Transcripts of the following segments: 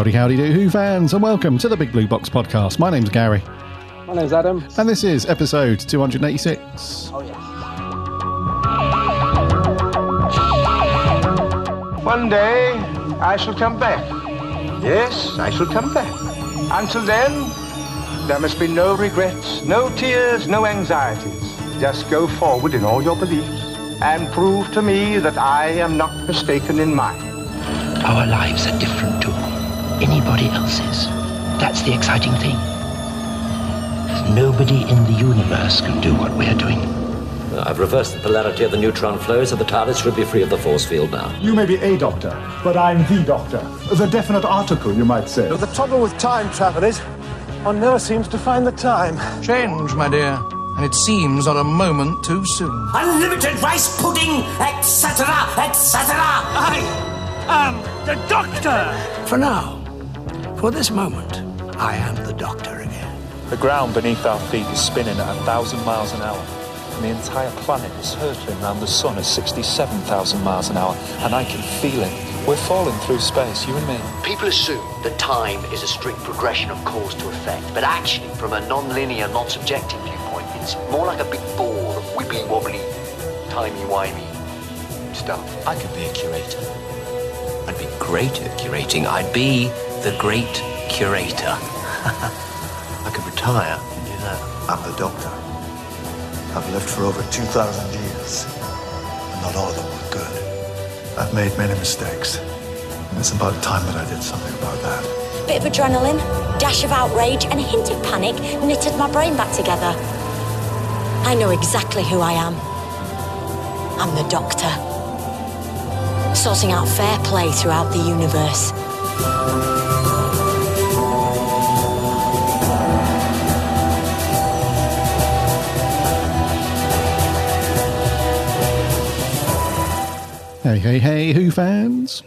Howdy, howdy do, Who fans, and welcome to the Big Blue Box podcast. My name's Gary. My name's Adam. And this is episode 286. Oh, yeah. One day, I shall come back. Yes, I shall come back. Until then, there must be no regrets, no tears, no anxieties. Just go forward in all your beliefs and prove to me that I am not mistaken in mine. Our lives are different to anybody else's. That's the exciting thing. Nobody in the universe can do what we're doing. I've reversed the polarity of the neutron flow, so the TARDIS should be free of the force field now. You may be a doctor, but I'm the doctor. The definite article, you might say. The trouble with time travel is, one never seems to find the time. Change, my dear, and it seems on a moment too soon. Unlimited rice pudding, etc., etc. I am the Doctor! For now, for this moment, I am the Doctor again. The ground beneath our feet is spinning at 1,000 miles an hour. And the entire planet is hurtling around the sun at 67,000 miles an hour. And I can feel it. We're falling through space, you and me. People assume that time is a strict progression of cause to effect. But actually, from a non-linear, non-subjective viewpoint, it's more like a big ball of wibbly-wobbly, timey-wimey stuff. I could be a curator. I'd be great at curating. I'd be the great curator. I could retire and do that. I'm the Doctor. I've lived for over 2,000 years, and not all of them were good. I've made many mistakes, and it's about time that I did something about that. Bit of adrenaline, dash of outrage, and a hint of panic knitted my brain back together. I know exactly who I am. I'm the Doctor. Sorting out fair play throughout the universe. Hey, hey, hey, Who fans?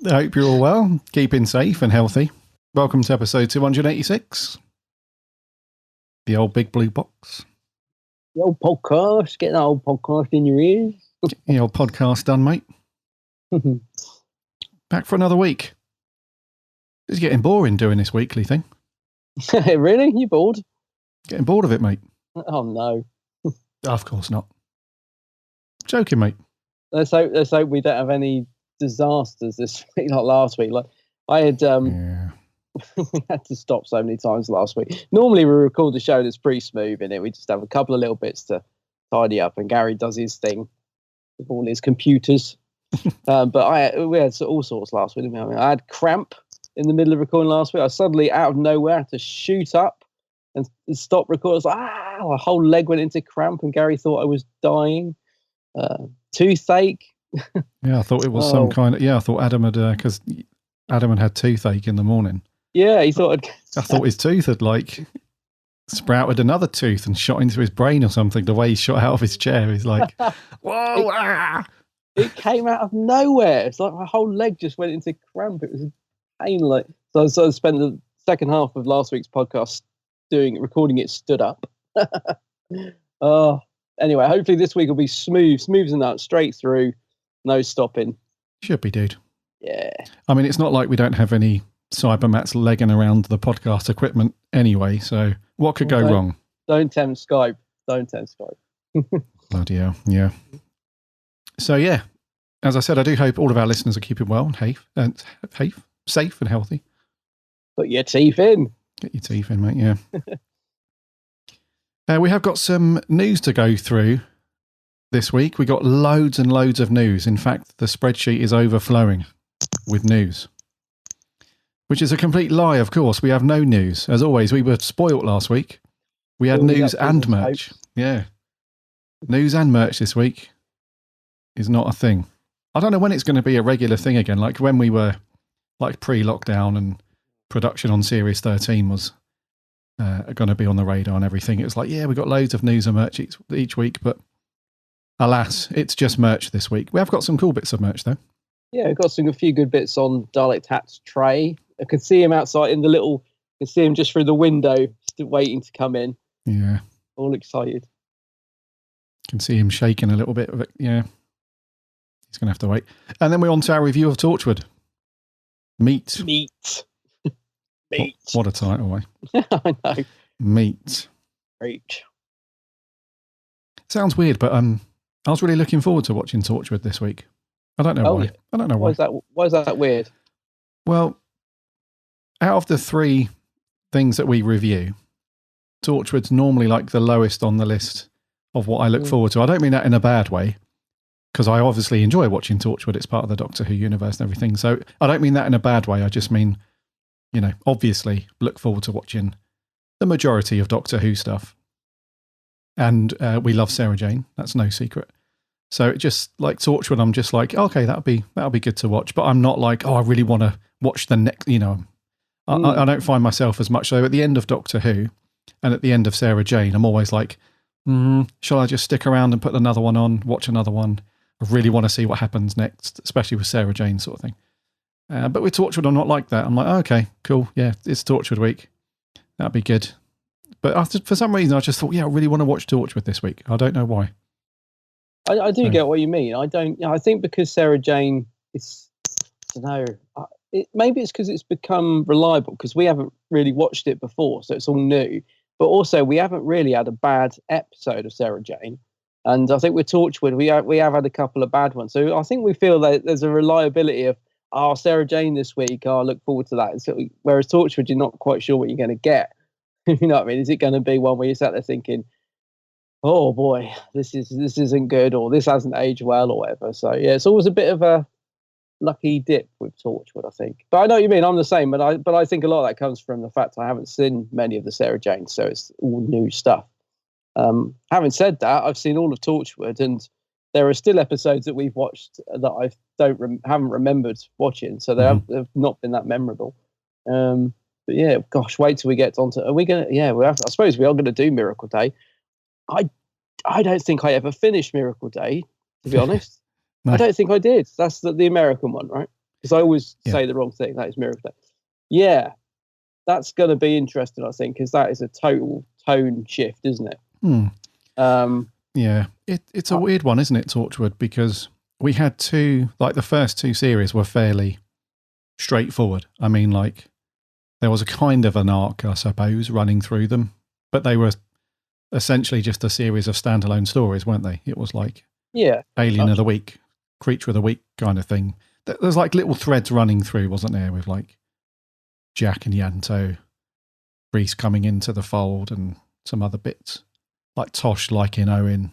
I hope you're all well, keeping safe and healthy. Welcome to episode 286. The old Big Blue Box. The old podcast. Get that old podcast in your ears. The old podcast done, mate. Back for another week. It's getting boring doing this weekly thing. Really? You bored? Getting bored of it, mate. Oh, no. Of course not. Joking, mate. Let's hope we don't have any disasters this week, like last week. Like I had, we had to stop so many times last week. Normally we record the show that's pretty smooth in it. We just have a couple of little bits to tidy up, and Gary does his thing with all his computers. But we had all sorts last week. Didn't we? I mean, I had cramp in the middle of recording last week. I suddenly, out of nowhere, had to shoot up and stop recording. I was like, my whole leg went into cramp, and Gary thought I was dying. Toothache. Yeah, I thought it was some kind of. Yeah, I thought Adam had because Adam had toothache in the morning. Yeah, he thought. I thought his tooth had sprouted another tooth and shot into his brain or something. The way he shot out of his chair, he's like, "Whoa!" It came out of nowhere. It's like my whole leg just went into cramp. It was pain. So I spent the second half of last week's podcast recording it stood up. Anyway, hopefully this week will be smooth as a nut, straight through, no stopping. Should be, dude. Yeah. I mean, it's not like we don't have any cybermats legging around the podcast equipment anyway, so what could go wrong? Don't tempt Skype. Bloody hell, yeah. So, yeah, as I said, I do hope all of our listeners are keeping well and safe and healthy. Put your teeth in. Get your teeth in, mate, yeah. We have got some news to go through this week. We got loads and loads of news. In fact, the spreadsheet is overflowing with news, which is a complete lie, of course. We have no news. As always, we were spoilt last week. We had news and merch. Yeah. News and merch this week is not a thing. I don't know when it's going to be a regular thing again, like when we were pre-lockdown and production on Series 13 was going to be on the radar and everything. It was like, yeah, we got loads of news and merch each week, but alas, it's just merch this week. We have got some cool bits of merch though. Yeah, we've got a few good bits on Dalek Hat's tray. I can see him outside in you can see him just through the window, still waiting to come in. Yeah. All excited. Can see him shaking a little bit of it. Yeah. He's going to have to wait. And then we're on to our review of Torchwood. Meat. What a title, eh? I know. Meat. Preach. Sounds weird, but I was really looking forward to watching Torchwood this week. I don't know why. Yeah. I don't know why. Why is that weird? Well, out of the 3 things that we review, Torchwood's normally like the lowest on the list of what I look forward to. I don't mean that in a bad way, because I obviously enjoy watching Torchwood. It's part of the Doctor Who universe and everything. So I don't mean that in a bad way. I just mean, obviously look forward to watching the majority of Doctor Who stuff. And we love Sarah Jane. That's no secret. So it just like Torchwood, I'm just like, okay, that'll be good to watch. But I'm not like, I really want to watch the next, I don't find myself as much so at the end of Doctor Who and at the end of Sarah Jane. I'm always like, shall I just stick around and put another one on, watch another one? I really want to see what happens next, especially with Sarah Jane sort of thing. But with Torchwood, I'm not like that. I'm like, okay, cool. Yeah, it's Torchwood week. That'd be good. But for some reason, I just thought, I really want to watch Torchwood this week. I don't know why. I do get what you mean. I think because Sarah Jane is, I don't know, maybe it's because it's become reliable because we haven't really watched it before, so it's all new. But also, we haven't really had a bad episode of Sarah Jane. And I think with Torchwood, we have had a couple of bad ones. So I think we feel that there's a reliability of, Sarah Jane this week, I look forward to that. So, whereas Torchwood, you're not quite sure what you're going to get. You know what I mean? Is it going to be one where you sat there thinking, oh boy, this isn't good, or this hasn't aged well, or whatever. So yeah, it's always a bit of a lucky dip with Torchwood, I think. But I know what you mean. I'm the same, but I think a lot of that comes from the fact I haven't seen many of the Sarah Janes, so it's all new stuff. Having said that, I've seen all of Torchwood, and there are still episodes that we've watched that I haven't remembered watching, so they've not been that memorable. But yeah, gosh, wait till we get onto. Are we gonna? Yeah, I suppose we are going to do Miracle Day. I don't think I ever finished Miracle Day, to be honest. No. I don't think I did. That's the American one, right? Because I always say the wrong thing. That is Miracle Day. Yeah, that's going to be interesting, I think, because that is a total tone shift, isn't it? Yeah, it's a weird one, isn't it, Torchwood? Because we had the first 2 series were fairly straightforward. I mean, like, there was a kind of an arc, I suppose, running through them, but they were essentially just a series of standalone stories, weren't they? It was like Alien of the Week, Creature of the Week kind of thing. There's like little threads running through, wasn't there, with like Jack and Yanto, Rhys coming into the fold and some other bits, like Tosh liking Owen.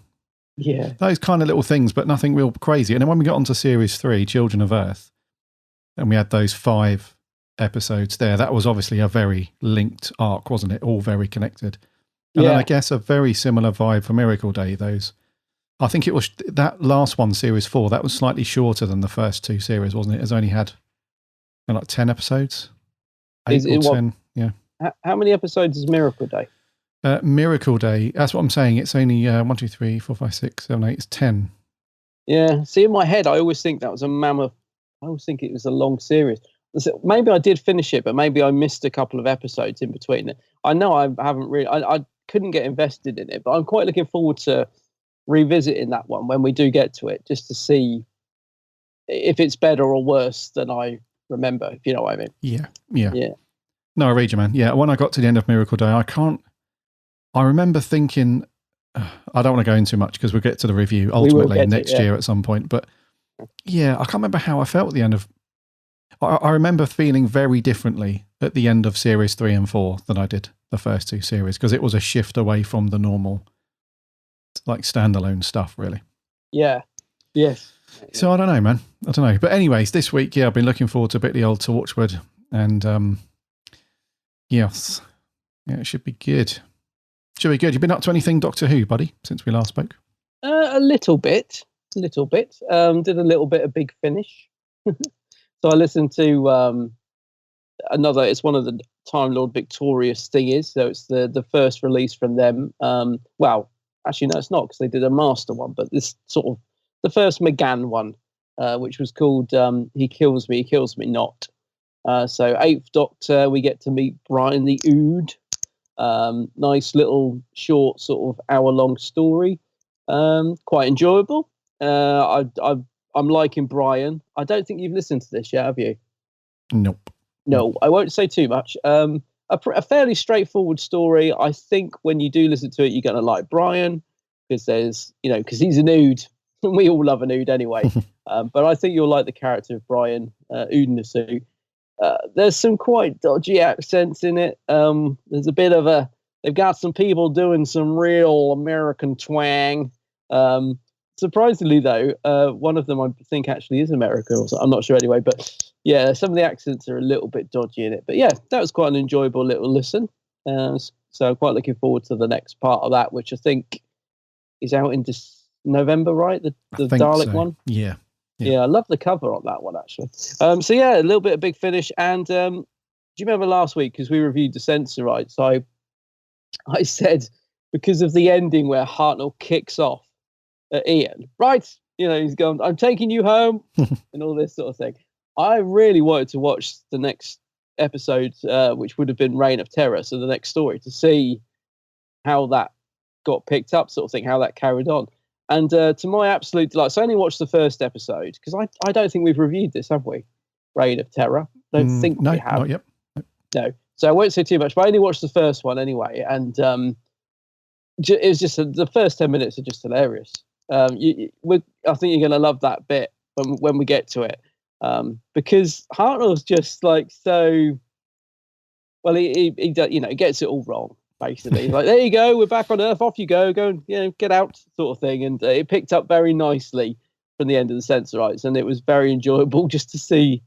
Yeah. Those kind of little things, but nothing real crazy. And then when we got onto Series 3, Children of Earth, and we had those 5 episodes there, that was obviously a very linked arc, wasn't it? All very connected. And then I guess a very similar vibe for Miracle Day, I think it was that last one, Series 4, that was slightly shorter than the first 2 series, wasn't it? It's only had like 10 episodes? 8 or 10, yeah. How many episodes is Miracle Day? Miracle Day, that's what I'm saying. It's only 1, 2, 3, 4, 5, 6, 7, 8, it's 10. Yeah, see, in my head, I always think that was a mammoth. I always think it was a long series. Maybe I did finish it, but maybe I missed a couple of episodes in between it. I know I haven't really, I couldn't get invested in it, but I'm quite looking forward to revisiting that one when we do get to it, just to see if it's better or worse than I remember, if you know what I mean. Yeah. No, I read you, man. Yeah, when I got to the end of Miracle Day, I remember thinking, I don't want to go into much because we'll get to the review ultimately next year at some point, but yeah, I can't remember how I felt at the end of, I remember feeling very differently at the end of Series 3 and 4 than I did the first 2 series, because it was a shift away from the normal, like, standalone stuff, really. Yeah. Yes. So I don't know, man. I don't know. But anyways, this week, I've been looking forward to a bit of the old Torchwood, and yes, it should be good. You've been up to anything Doctor Who, buddy, since we last spoke? A little bit. Did a little bit of Big Finish. So I listened to it's one of the Time Lord Victorious thingies. So it's the first release from them. Well, actually, no, it's not, because they did a master one, but this sort of the first McGann one, which was called He Kills Me Not. So 8th Doctor, we get to meet Brian the Ood. Nice little short sort of hour-long story. Quite enjoyable. I'm liking Brian. I don't think you've listened to this yet, have you? Nope. No, I won't say too much. A fairly straightforward story. I think when you do listen to it, you're going to like Brian because he's a nude. We all love a nude anyway. But I think you'll like the character of Brian Udinasu. There's some quite dodgy accents in it. There's a bit of they've got some people doing some real American twang. Surprisingly, though, one of them I think actually is American. Or I'm not sure anyway, but yeah, some of the accents are a little bit dodgy in it. But yeah, that was quite an enjoyable little listen. So I'm quite looking forward to the next part of that, which I think is out in November, right? The Dalek one? Yeah. I love the cover on that one, actually. So yeah, a little bit of Big Finish. And do you remember last week, because we reviewed the Sensorites, I said, because of the ending where Hartnell kicks off at Ian, right? He's going, I'm taking you home, and all this sort of thing. I really wanted to watch the next episode, which would have been Reign of Terror, so the next story, to see how that got picked up, sort of thing, how that carried on. And to my absolute delight, so I only watched the first episode, because I don't think we've reviewed this, have we? Reign of Terror. Don't think we have. Not yet. No. So I won't say too much, but I only watched the first one anyway. And it was just the first 10 minutes are just hilarious. I think you're going to love that bit when we get to it. Because Hartnell's just like so. Well, he gets it all wrong. Basically, like, there you go, we're back on Earth. Off you go, and get out, sort of thing. And it picked up very nicely from the end of the Sensorites, and it was very enjoyable just to see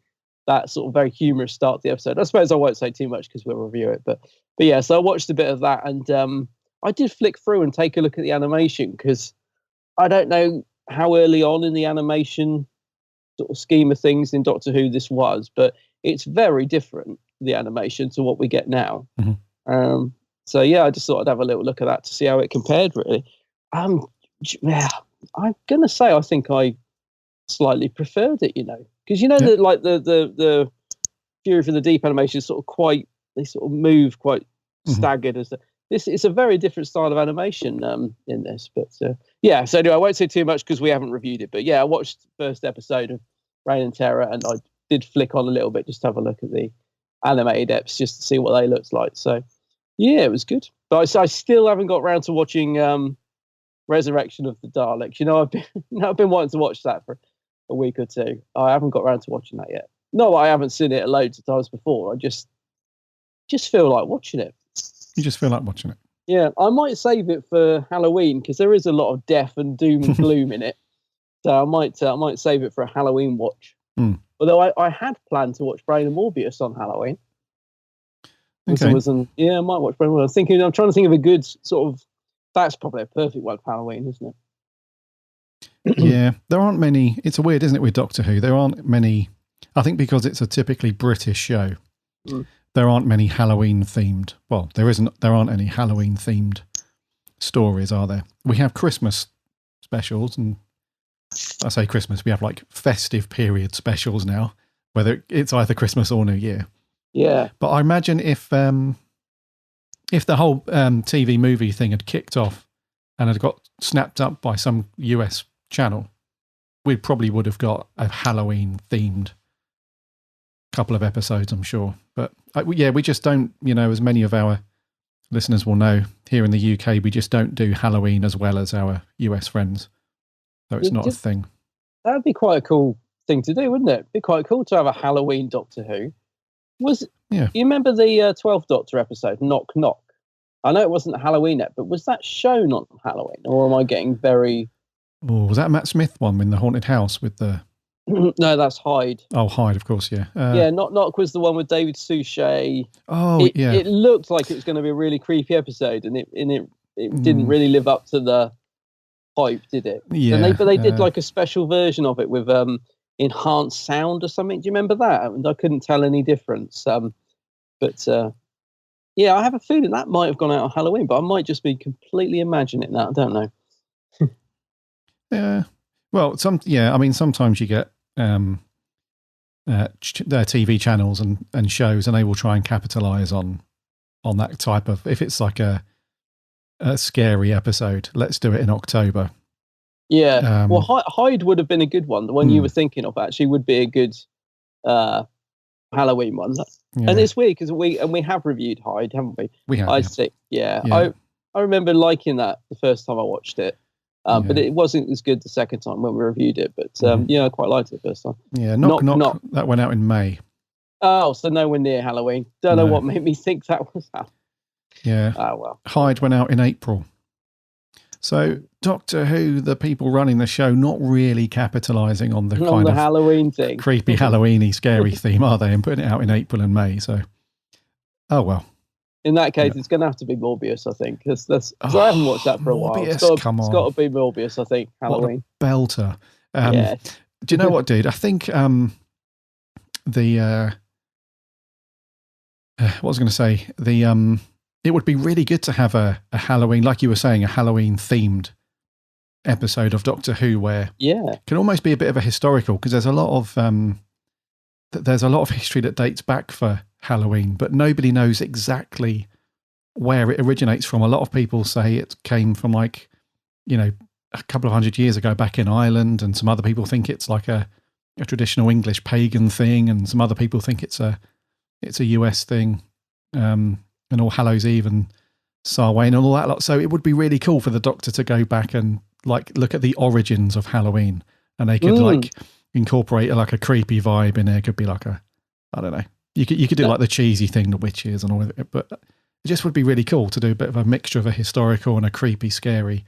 that sort of very humorous start to the episode. I suppose I won't say too much because we'll review it, but yeah. So I watched a bit of that, and I did flick through and take a look at the animation because I don't know how early on in the animation sort of scheme of things in Doctor Who this was, but it's very different, the animation, to what we get now. Mm-hmm. So yeah, I just thought I'd have a little look at that to see how it compared, really. Yeah, I'm gonna say I think I slightly preferred it, because that like the Fury from the Deep animation is they sort of move quite staggered as this. It's a very different style of animation in this, but yeah. So anyway, I won't say too much because we haven't reviewed it, but yeah, I watched the first episode of Reign of Terror, and I did flick on a little bit just to have a look at the animated eps just to see what they looked like. So. Yeah, it was good. But I still haven't got around to watching Resurrection of the Daleks. I've been wanting to watch that for a week or two. I haven't got around to watching that yet. No, I haven't seen it loads of times before. I just feel like watching it. You just feel like watching it? Yeah, I might save it for Halloween because there is a lot of death and doom and gloom in it. So I might save it for a Halloween watch. Although I had planned to watch Brain and Morbius on Halloween. Okay. I might watch Brain. I'm trying to think of a good sort of. That's probably a perfect one for Halloween, isn't it? Yeah, there aren't many. It's weird, isn't it, with Doctor Who? There aren't many. I think because it's a typically British show, there aren't many Halloween themed. Well, there aren't any Halloween themed stories, are there? We have Christmas specials, and I say Christmas, we have like festive period specials now, whether it's either Christmas or New Year. Yeah. But I imagine if the whole TV movie thing had kicked off and had got snapped up by some US channel, we probably would have got a Halloween themed couple of episodes, I'm sure. But we just don't, as many of our listeners will know, here in the UK, we just don't do Halloween as well as our US friends. So it's not a thing. That would be quite a cool thing to do, wouldn't it? It'd be quite cool to have a Halloween Doctor Who. You remember the 12th Doctor episode, Knock Knock? I know it wasn't a Halloween ep, but was that shown on Halloween? Or am I getting very... Oh, was that Matt Smith one in the haunted house with the... No, that's Hyde. Oh, Hyde, of course, yeah. Knock Knock was the one with David Suchet. Oh, yeah. It looked like it was going to be a really creepy episode, and it didn't really live up to the hype, did it? Yeah. But they did like a special version of it with enhanced sound or something. Do you remember that? And I couldn't tell any difference. But I have a feeling that might have gone out on Halloween, but I might just be completely imagining that. I don't know. Yeah. Well, sometimes you get TV channels and shows, and they will try and capitalize on that type of, if it's like a scary episode, let's do it in October. Yeah. Well, Hyde would have been a good one. The one you were thinking of actually would be a good Halloween one. Yeah. And it's weird because we have reviewed Hyde, haven't we? We have. I remember liking that the first time I watched it. But it wasn't as good the second time when we reviewed it. But I quite liked it the first time. Yeah, knock. That went out in May. Oh, so nowhere near Halloween. Don't know what made me think that was Halloween. Yeah. Oh, well. Hyde went out in April. So Doctor Who, the people running the show, not really capitalising on the kind of Halloween thing, creepy Halloweeny scary theme, are they? And putting it out in April and May. So, oh well. In that case, it's going to have to be Morbius, I think, because I haven't watched that for a while. It's got to be Morbius, I think. Halloween. What a belter. Do you know what, dude? I think what was I going to say? It would be really good to have a Halloween, like you were saying, a Halloween themed episode of Doctor Who where it can almost be a bit of a historical, because there's a lot of history that dates back for Halloween, but nobody knows exactly where it originates from. A lot of people say it came from a couple of 100 years ago back in Ireland, and some other people think it's like a traditional English pagan thing, and some other people think it's a US thing, and All Hallows Eve and Samhain and all that lot. So it would be really cool for the Doctor to go back and look at the origins of Halloween, and they could incorporate a creepy vibe in there. It could be I don't know. You could do the cheesy thing, the witches and all of it, but it just would be really cool to do a bit of a mixture of a historical and a creepy, scary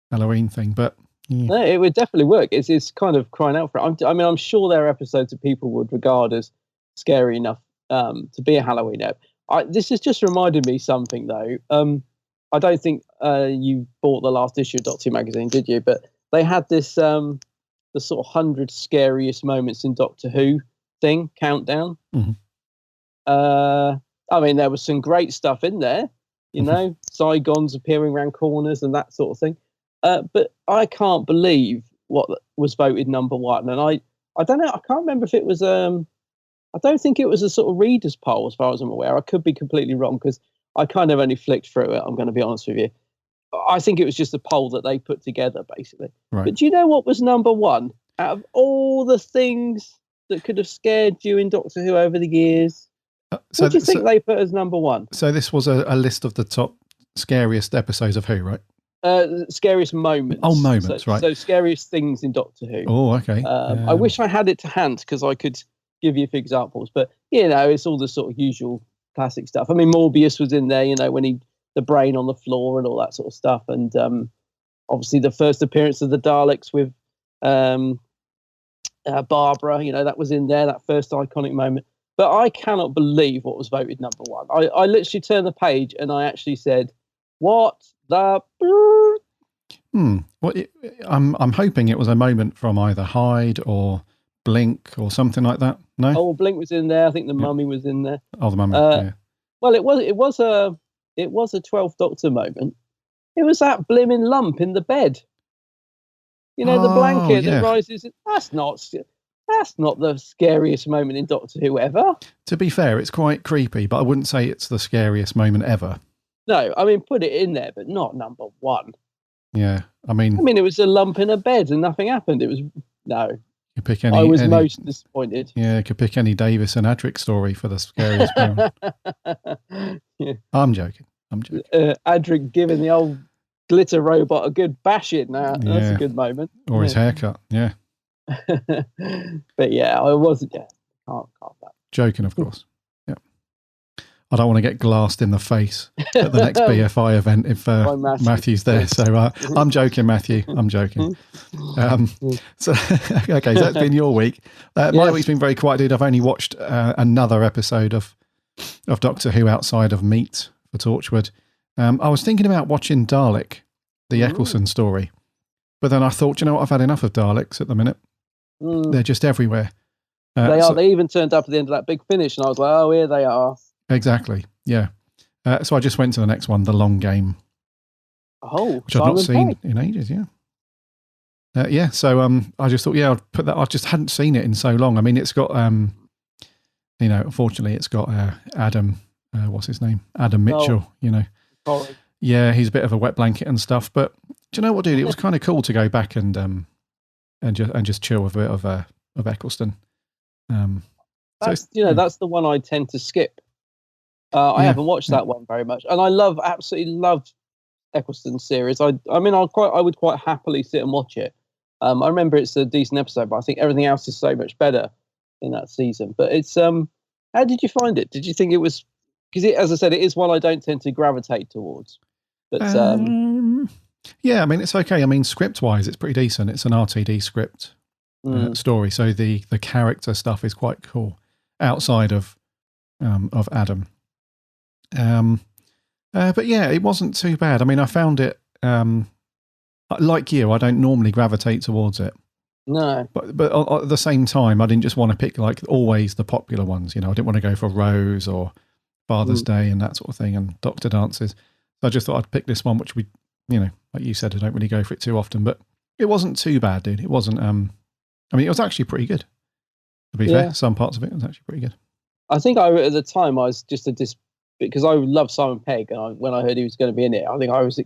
Halloween thing. But no, it would definitely work. It's kind of crying out for it. I'm sure there are episodes that people would regard as scary enough to be a Halloween ep. This has just reminded me something though. I don't think you bought the last issue of Doctor Who magazine, did you? But they had this the sort of 100 scariest moments in Doctor Who thing countdown. Mm-hmm. There was some great stuff in there, Zygons appearing around corners and that sort of thing. But I can't believe what was voted number one. And I don't know, I can't remember if it was I don't think it was a sort of readers poll as far as I'm aware. I could be completely wrong because I kind of only flicked through it, I'm going to be honest with you. I think it was just a poll that they put together, basically. Right. But do you know what was number one out of all the things that could have scared you in Doctor Who over the years? What do you think they put as number one? So this was a list of the top scariest episodes of Who, right? Scariest moments. Oh, moments, right. So scariest things in Doctor Who. Oh, okay. I wish I had it to hand because I could give you a few examples. But, it's all the sort of usual classic stuff. I mean, Morbius was in there, when the brain on the floor and all that sort of stuff. And obviously the first appearance of the Daleks with Barbara, that was in there, that first iconic moment. But I cannot believe what was voted number one. I literally turned the page and I actually said, what the... Well, I'm hoping it was a moment from either Hyde or Blink or something like that. No? Oh, Blink was in there. I think the Mummy was in there. Oh, the Mummy, yeah. Well, it was a 12th Doctor moment. It was that blimmin' lump in the bed. The blanket that rises. That's not the scariest moment in Doctor Who ever. To be fair, it's quite creepy, but I wouldn't say it's the scariest moment ever. No, put it in there, but not number one. Yeah, it was a lump in a bed and nothing happened. It was no. You pick any. I was most disappointed. Yeah, you could pick any Davis and Adric story for the scariest moment. Yeah. I'm joking. Adric giving the old glitter robot a good bashing. Now that's a good moment. Or his haircut. Yeah. But I wasn't. Yeah, can't that. Joking, of course. Yeah. I don't want to get glassed in the face at the next BFI event if Matthew's there. So I'm joking, Matthew. I'm joking. So that's been your week. My week's been very quiet, dude. I've only watched another episode of Doctor Who outside of Meet for Torchwood. I was thinking about watching Dalek, the Eccleston story, but then I thought, I've had enough of Daleks at the minute. They're just everywhere. They are. They even turned up at the end of that big finish, and I was like, oh, here they are. Exactly. Yeah. So I just went to the next one, The Long Game. Oh, which I've not seen in ages. Yeah. So I just thought, I'll put that. I just hadn't seen it in so long. It's got unfortunately, it's got Adam. What's his name? Adam Mitchell. Sorry. Yeah, he's a bit of a wet blanket and stuff, but Do you know what, dude? It was kind of cool to go back and just chill with a bit of Eccleston. That's the one I tend to skip. I haven't watched that one very much, and I absolutely love Eccleston's series. I would quite happily sit and watch it. I remember it's a decent episode, but I think everything else is so much better in that season. But it's how did you find it? Did you think it was, because as I said, it is one I don't tend to gravitate towards. But yeah, I mean, it's okay. I mean, script-wise, it's pretty decent. It's an RTD script story, so the character stuff is quite cool outside of Adam. But yeah, it wasn't too bad. I mean, I found it like you. I don't normally gravitate towards it. No, but at the same time, I didn't just want to pick like always the popular ones. You know, I didn't want to go for Rose or Father's Day and that sort of thing, and Doctor Dances. So I just thought I'd pick this one, which we, you know, like you said, I don't really go for it too often. But it wasn't too bad, dude. It wasn't. I mean, it was actually pretty good. To be fair, some parts of it was actually pretty good. I think at the time I was just because I love Simon Pegg, and when I heard he was going to be in it, I think I was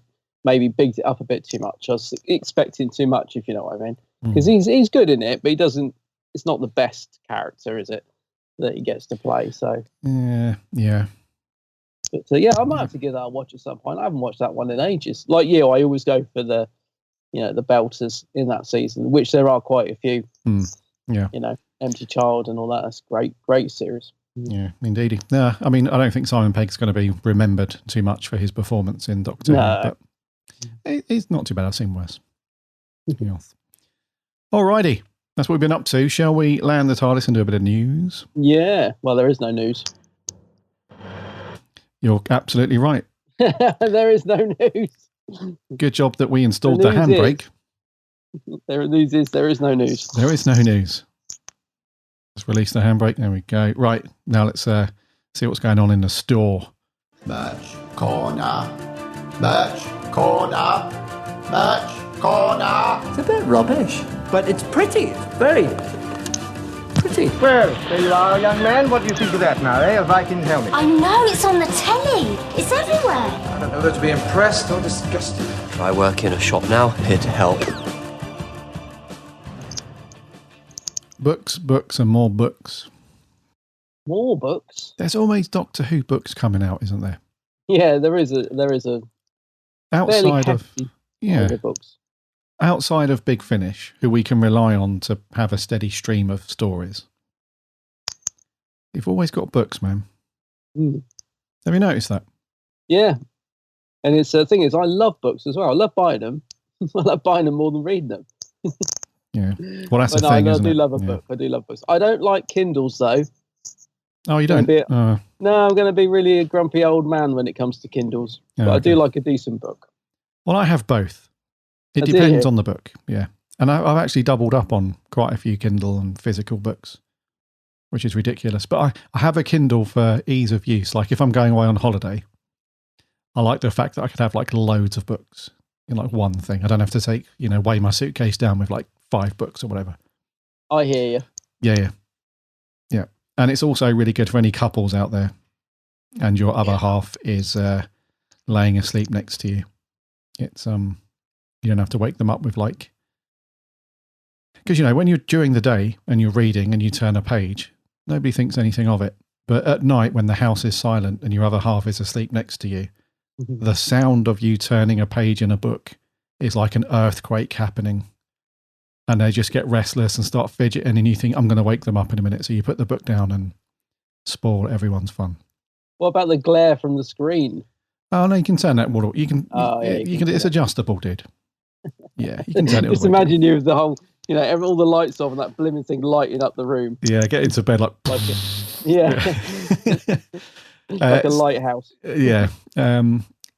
maybe bigged it up a bit too much. I was expecting too much, if you know what I mean. Because he's good in it, but he doesn't. It's not the best character, is it, that he gets to play? So yeah. But I might have to give that a watch at some point. I haven't watched that one in ages. Like you, I always go for the belters in that season, which there are quite a few. Yeah, you know, Empty Child and all that. That's great series. Yeah, indeed. No, I mean, I don't think Simon Pegg's going to be remembered too much for his performance in Doctor Who, but he's not too bad. I've seen worse. Alrighty, that's what we've been up to. Shall we land the TARDIS and do a bit of news? Yeah, well, there is no news. You're absolutely right. There is no news. Good job that we installed the handbrake. There is no news. There is no news. Let's release the handbrake. There we go. Right, now let's see what's going on in the store. Merch corner. Merch corner. Merch corner. It's a bit rubbish, but it's pretty. It's very pretty. Well, there you are, young man. What do you think of that now, eh? A Viking helmet. I know, it's on the telly. It's everywhere. I don't know whether to be impressed or disgusted. I work in a shop now, here to help. Books, and more books. More books? There's always Doctor Who books coming out, isn't there? Yeah, there is a outside of books. Outside of Big Finish, who we can rely on to have a steady stream of stories. You've always got books, man. Have you noticed that? Yeah. And it's the thing is, I love books as well. I love buying them. I love buying them more than reading them. Yeah. Well, that's the thing, isn't it? I do love a book. I do love books. I don't like Kindles, though. Oh, you don't? No, I'm going to be really a grumpy old man when it comes to Kindles. But I do like a decent book. Well, I have both. It depends on the book, yeah. And I've actually doubled up on quite a few Kindle and physical books, which is ridiculous. But I have a Kindle for ease of use. Like if I'm going away on holiday, I like the fact that I could have like loads of books in like one thing. I don't have to take, weigh my suitcase down with like 5 books or whatever. I hear you. Yeah. And it's also really good for any couples out there. And your other half is laying asleep next to you. It's you don't have to wake them up with like, because when you're during the day and you're reading and you turn a page, nobody thinks anything of it. But at night when the house is silent and your other half is asleep next to you, the sound of you turning a page in a book is like an earthquake happening. And they just get restless and start fidgeting, and you think, I'm going to wake them up in a minute. So you put the book down and spoil everyone's fun. What about the glare from the screen? Oh, no, you can turn that model. You can, it's adjustable, dude. Yeah, you can turn it. Just imagine you with the whole, all the lights off and that blimming thing lighting up the room. Yeah, get into bed like like a lighthouse. Yeah.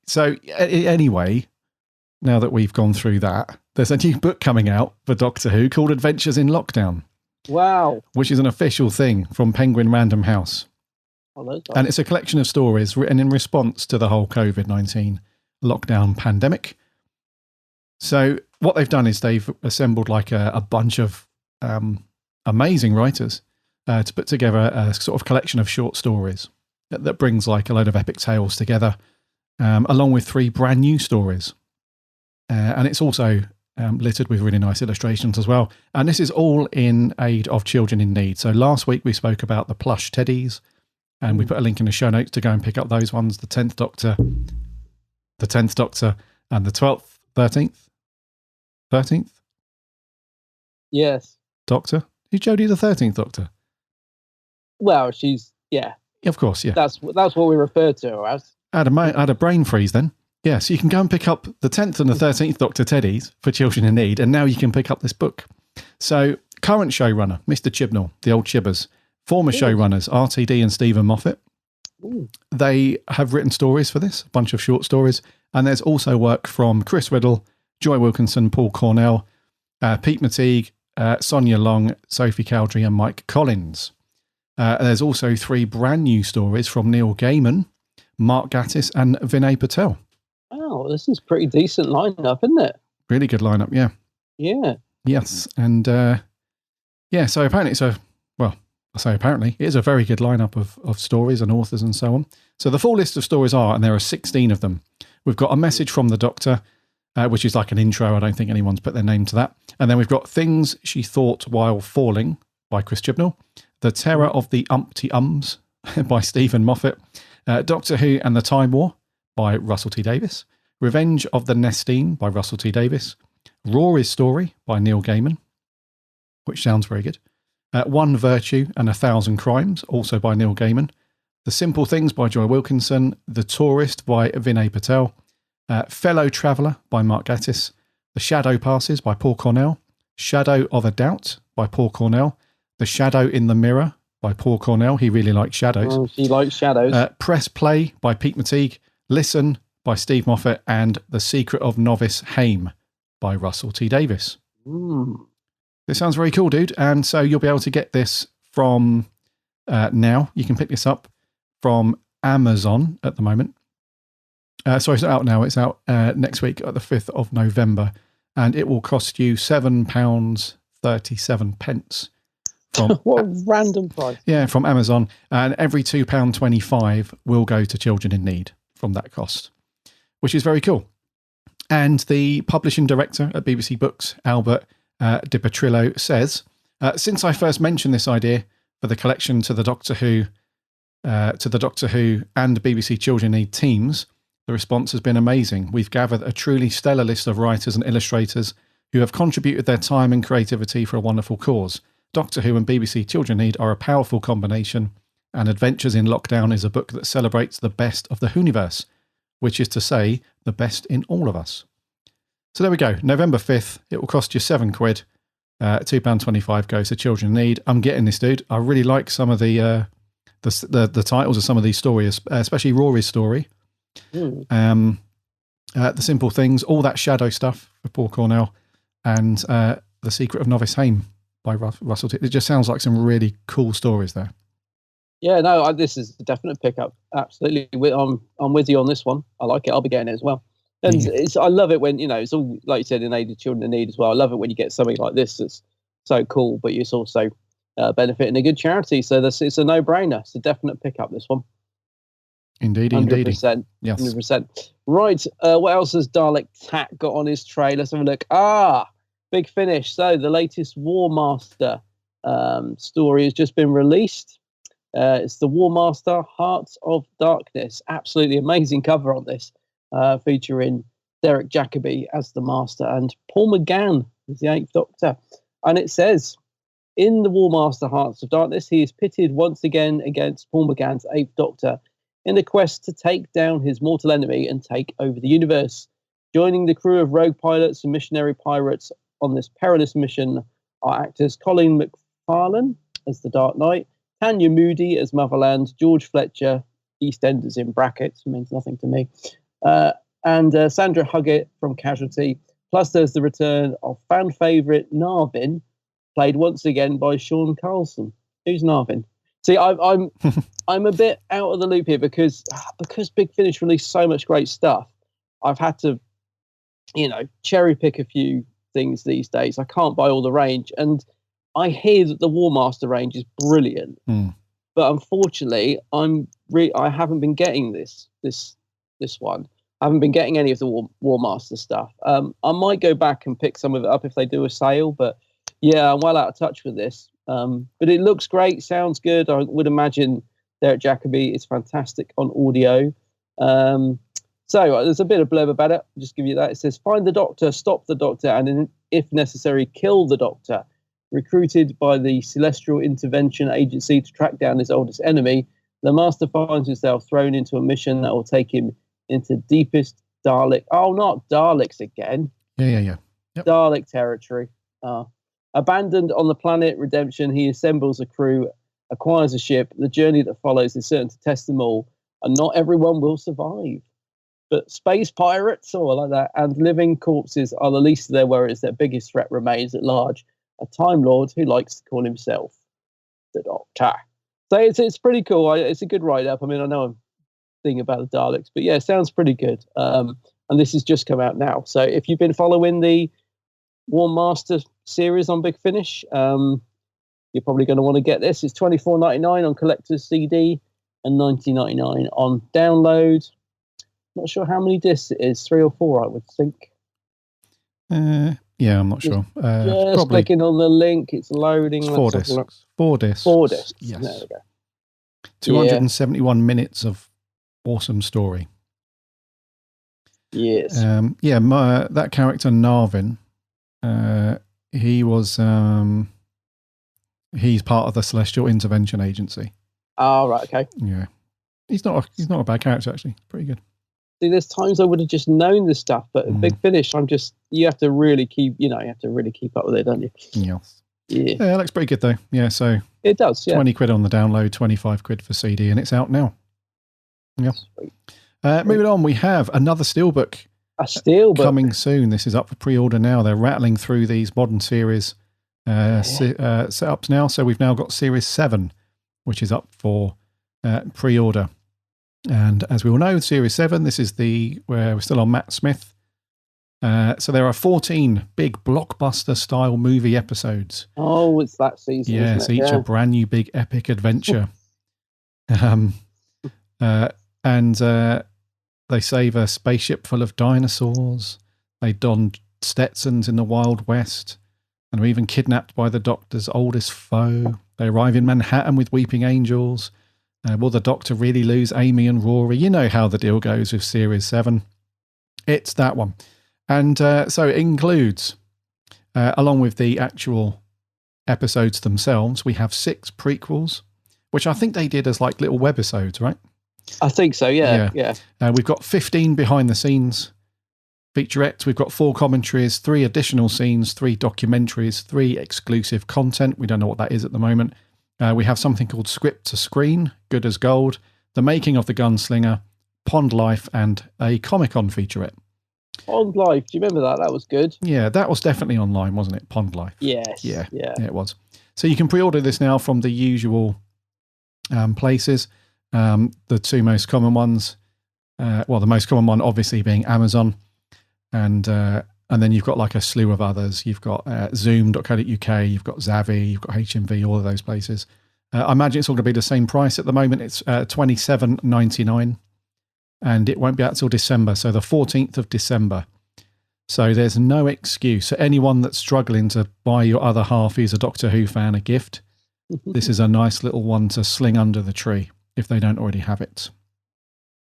So anyway, now that we've gone through that, there's a new book coming out for Doctor Who called Adventures in Lockdown. Wow. Which is an official thing from Penguin Random House. And it's a collection of stories written in response to the whole COVID-19 lockdown pandemic. So what they've done is they've assembled like a bunch of amazing writers to put together a sort of collection of short stories that brings like a load of epic tales together, along with 3 brand new stories. And it's also littered with really nice illustrations as well. And this is all in aid of children in need. So last week we spoke about the plush teddies, and we put a link in the show notes to go and pick up those ones. The 10th Doctor, and the 12th, 13th Yes. Doctor. Is Jodie the 13th Doctor? Well, she's, yeah. Of course, yeah. That's what we refer to her as. I had a brain freeze then. Yeah, so you can go and pick up the 10th and the 13th Doctor teddies for children in need, and now you can pick up this book. So, current showrunner, Mr. Chibnall, the old Chibbers, former showrunners, RTD and Stephen Moffat. Ooh. They have written stories for this, a bunch of short stories, and there's also work from Chris Riddle, Joy Wilkinson, Paul Cornell, Pete McTeague, Sonia Long, Sophie Cowdery, and Mike Collins. There's also 3 brand new stories from Neil Gaiman, Mark Gatiss, and Vinay Patel. Oh, this is pretty decent lineup, isn't it? Really good lineup, yeah. Yeah. Yes, and so apparently it is a very good lineup of stories and authors and so on. So the full list of stories are, and there are 16 of them. We've got A Message from the Doctor, which is like an intro. I don't think anyone's put their name to that. And then we've got Things She Thought While Falling by Chris Chibnall, The Terror of the Umpty Ums by Stephen Moffat, Doctor Who and the Time War by Russell T Davies, Revenge of the Nestine by Russell T Davies, Rory's Story by Neil Gaiman, which sounds very good, One Virtue and 1,000 Crimes, also by Neil Gaiman, The Simple Things by Joy Wilkinson, The Tourist by Vinay Patel, Fellow Traveller by Mark Gatiss, The Shadow Passes by Paul Cornell, Shadow of a Doubt by Paul Cornell, The Shadow in the Mirror by Paul Cornell. He really likes shadows. Oh, he likes shadows. Press Play by Pete McTeague, Listen by Steve Moffat, and The Secret of Novice Haim by Russell T Davies. This sounds very cool, dude. And so you'll be able to get this from now. You can pick this up from Amazon at the moment. Sorry, it's not out now. It's out next week at the 5th of November. And it will cost you £7.37. What a random price. Yeah, from Amazon. And every £2.25 will go to children in need from that cost, which is very cool. And the publishing director at BBC Books, Albert Di Petrillo, says, since I first mentioned this idea for the collection to the Doctor Who and BBC Children Need teams, the response has been amazing. We've gathered a truly stellar list of writers and illustrators who have contributed their time and creativity for a wonderful cause. Doctor Who and BBC Children Need are a powerful combination, and Adventures in Lockdown is a book that celebrates the best of the Whoniverse, which is to say, the best in all of us. So there we go. November 5th, it will cost you £7. £2.25 goes to Children in Need. I'm getting this, dude. I really like some of the titles of some of these stories, especially Rory's Story. The Simple Things, all that shadow stuff for Paul Cornell, and The Secret of Novice Haim by Russell T. It just sounds like some really cool stories there. Yeah, no, this is a definite pickup. Absolutely. I'm with you on this one. I like it. I'll be getting it as well. And I love it when, it's all, like you said, in aid of children in need as well. I love it when you get something like this that's so cool, but it's also benefiting a good charity. So it's a no-brainer. It's a definite pickup, this one. Indeed. 100%. Yes. 100%. Right. What else has Dalek Tat got on his tray? Let's have a look. Big finish. So the latest War Master story has just been released. It's the War Master Hearts of Darkness. Absolutely amazing cover on this, featuring Derek Jacobi as the Master and Paul McGann as the 8th Doctor. And it says, in the War Master Hearts of Darkness, he is pitted once again against Paul McGann's 8th Doctor in a quest to take down his mortal enemy and take over the universe. Joining the crew of rogue pilots and missionary pirates on this perilous mission are actors Colin McFarlane as the Dark Knight, Tanya Moody as Motherland, George Fletcher, EastEnders in brackets, means nothing to me, and Sandra Huggett from Casualty. Plus, there's the return of fan favourite Narvin, played once again by Sean Carlson. Who's Narvin? See, I'm a bit out of the loop here because Big Finish released so much great stuff. I've had to, cherry pick a few things these days. I can't buy all the range, and I hear that the War Master range is brilliant, but unfortunately, I haven't been getting this one. I haven't been getting any of the War Master stuff. I might go back and pick some of it up if they do a sale, but yeah, I'm well out of touch with this. But it looks great, sounds good. I would imagine Derek Jacobi is fantastic on audio. So there's a bit of blurb about it. I'll just give you that. It says, find the Doctor, stop the Doctor, and if necessary, kill the Doctor. Recruited by the Celestial Intervention Agency to track down his oldest enemy, the Master finds himself thrown into a mission that will take him into deepest Dalek. Oh, not Daleks again. Yeah. Yep. Dalek territory. Abandoned on the planet Redemption, he assembles a crew, acquires a ship. The journey that follows is certain to test them all, and not everyone will survive. But space pirates, or like that, and living corpses are the least of their worries. Their biggest threat remains at large, a Time Lord who likes to call himself the Doctor. So it's pretty cool. It's a good write-up. I mean, I know I'm thinking about the Daleks, but yeah, it sounds pretty good. And this has just come out now. So if you've been following the War Master series on Big Finish, you're probably going to want to get this. It's $24.99 on collector's CD and $19.99 on download. Not sure how many discs it is, 3 or 4, I would think. Yeah, I'm not sure. Just probably clicking on the link, it's loading. It's 4 discs. 4 discs. 4 discs. Yes. There we go. 271 minutes of awesome story. Yes. That character Narvin, he was he's part of the Celestial Intervention Agency. Oh, right, okay. Yeah. He's not a bad character, actually. Pretty good. See, there's times I would have just known this stuff, but at Big Finish, you have to really keep up with it, don't you? Yes. Yeah. Yeah, it looks pretty good though. Yeah, so it does. Yeah. £20 on the download, £25 for CD, and it's out now. Yeah. Moving on, we have another steelbook. A steelbook coming soon. This is up for pre-order now. They're rattling through these modern series setups now. So we've now got Series 7, which is up for pre-order. And as we all know, Series 7, this is where we're still on Matt Smith. So there are 14 big blockbuster-style movie episodes. Oh, it's that season. Yes, each a brand new big epic adventure. And they save a spaceship full of dinosaurs. They don stetsons in the Wild West, and are even kidnapped by the Doctor's oldest foe. They arrive in Manhattan with weeping angels. Will the Doctor really lose Amy and Rory? You know how the deal goes with Series 7. It's that one. And so it includes, along with the actual episodes themselves, we have 6 prequels, which I think they did as like little webisodes, right? I think so, yeah. We've got 15 behind-the-scenes featurettes. We've got 4 commentaries, 3 additional scenes, 3 documentaries, 3 exclusive content. We don't know what that is at the moment. We have something called Script to Screen, Good as Gold, The Making of the Gunslinger, Pond Life, and a Comic-Con featurette. Pond Life, do you remember that? That was good. Yeah, that was definitely online, wasn't it? Pond Life. Yes. Yeah, it was. So you can pre-order this now from the usual places. The 2 most common ones, the most common one obviously being Amazon, and then you've got like a slew of others. You've got zoom.co.uk, you've got Zavi, you've got HMV, all of those places. I imagine it's all going to be the same price at the moment. It's $27.99, and it won't be out till December, so the 14th of December. So there's no excuse. So anyone that's struggling to buy your other half who's a Doctor Who fan a gift, this is a nice little one to sling under the tree if they don't already have it.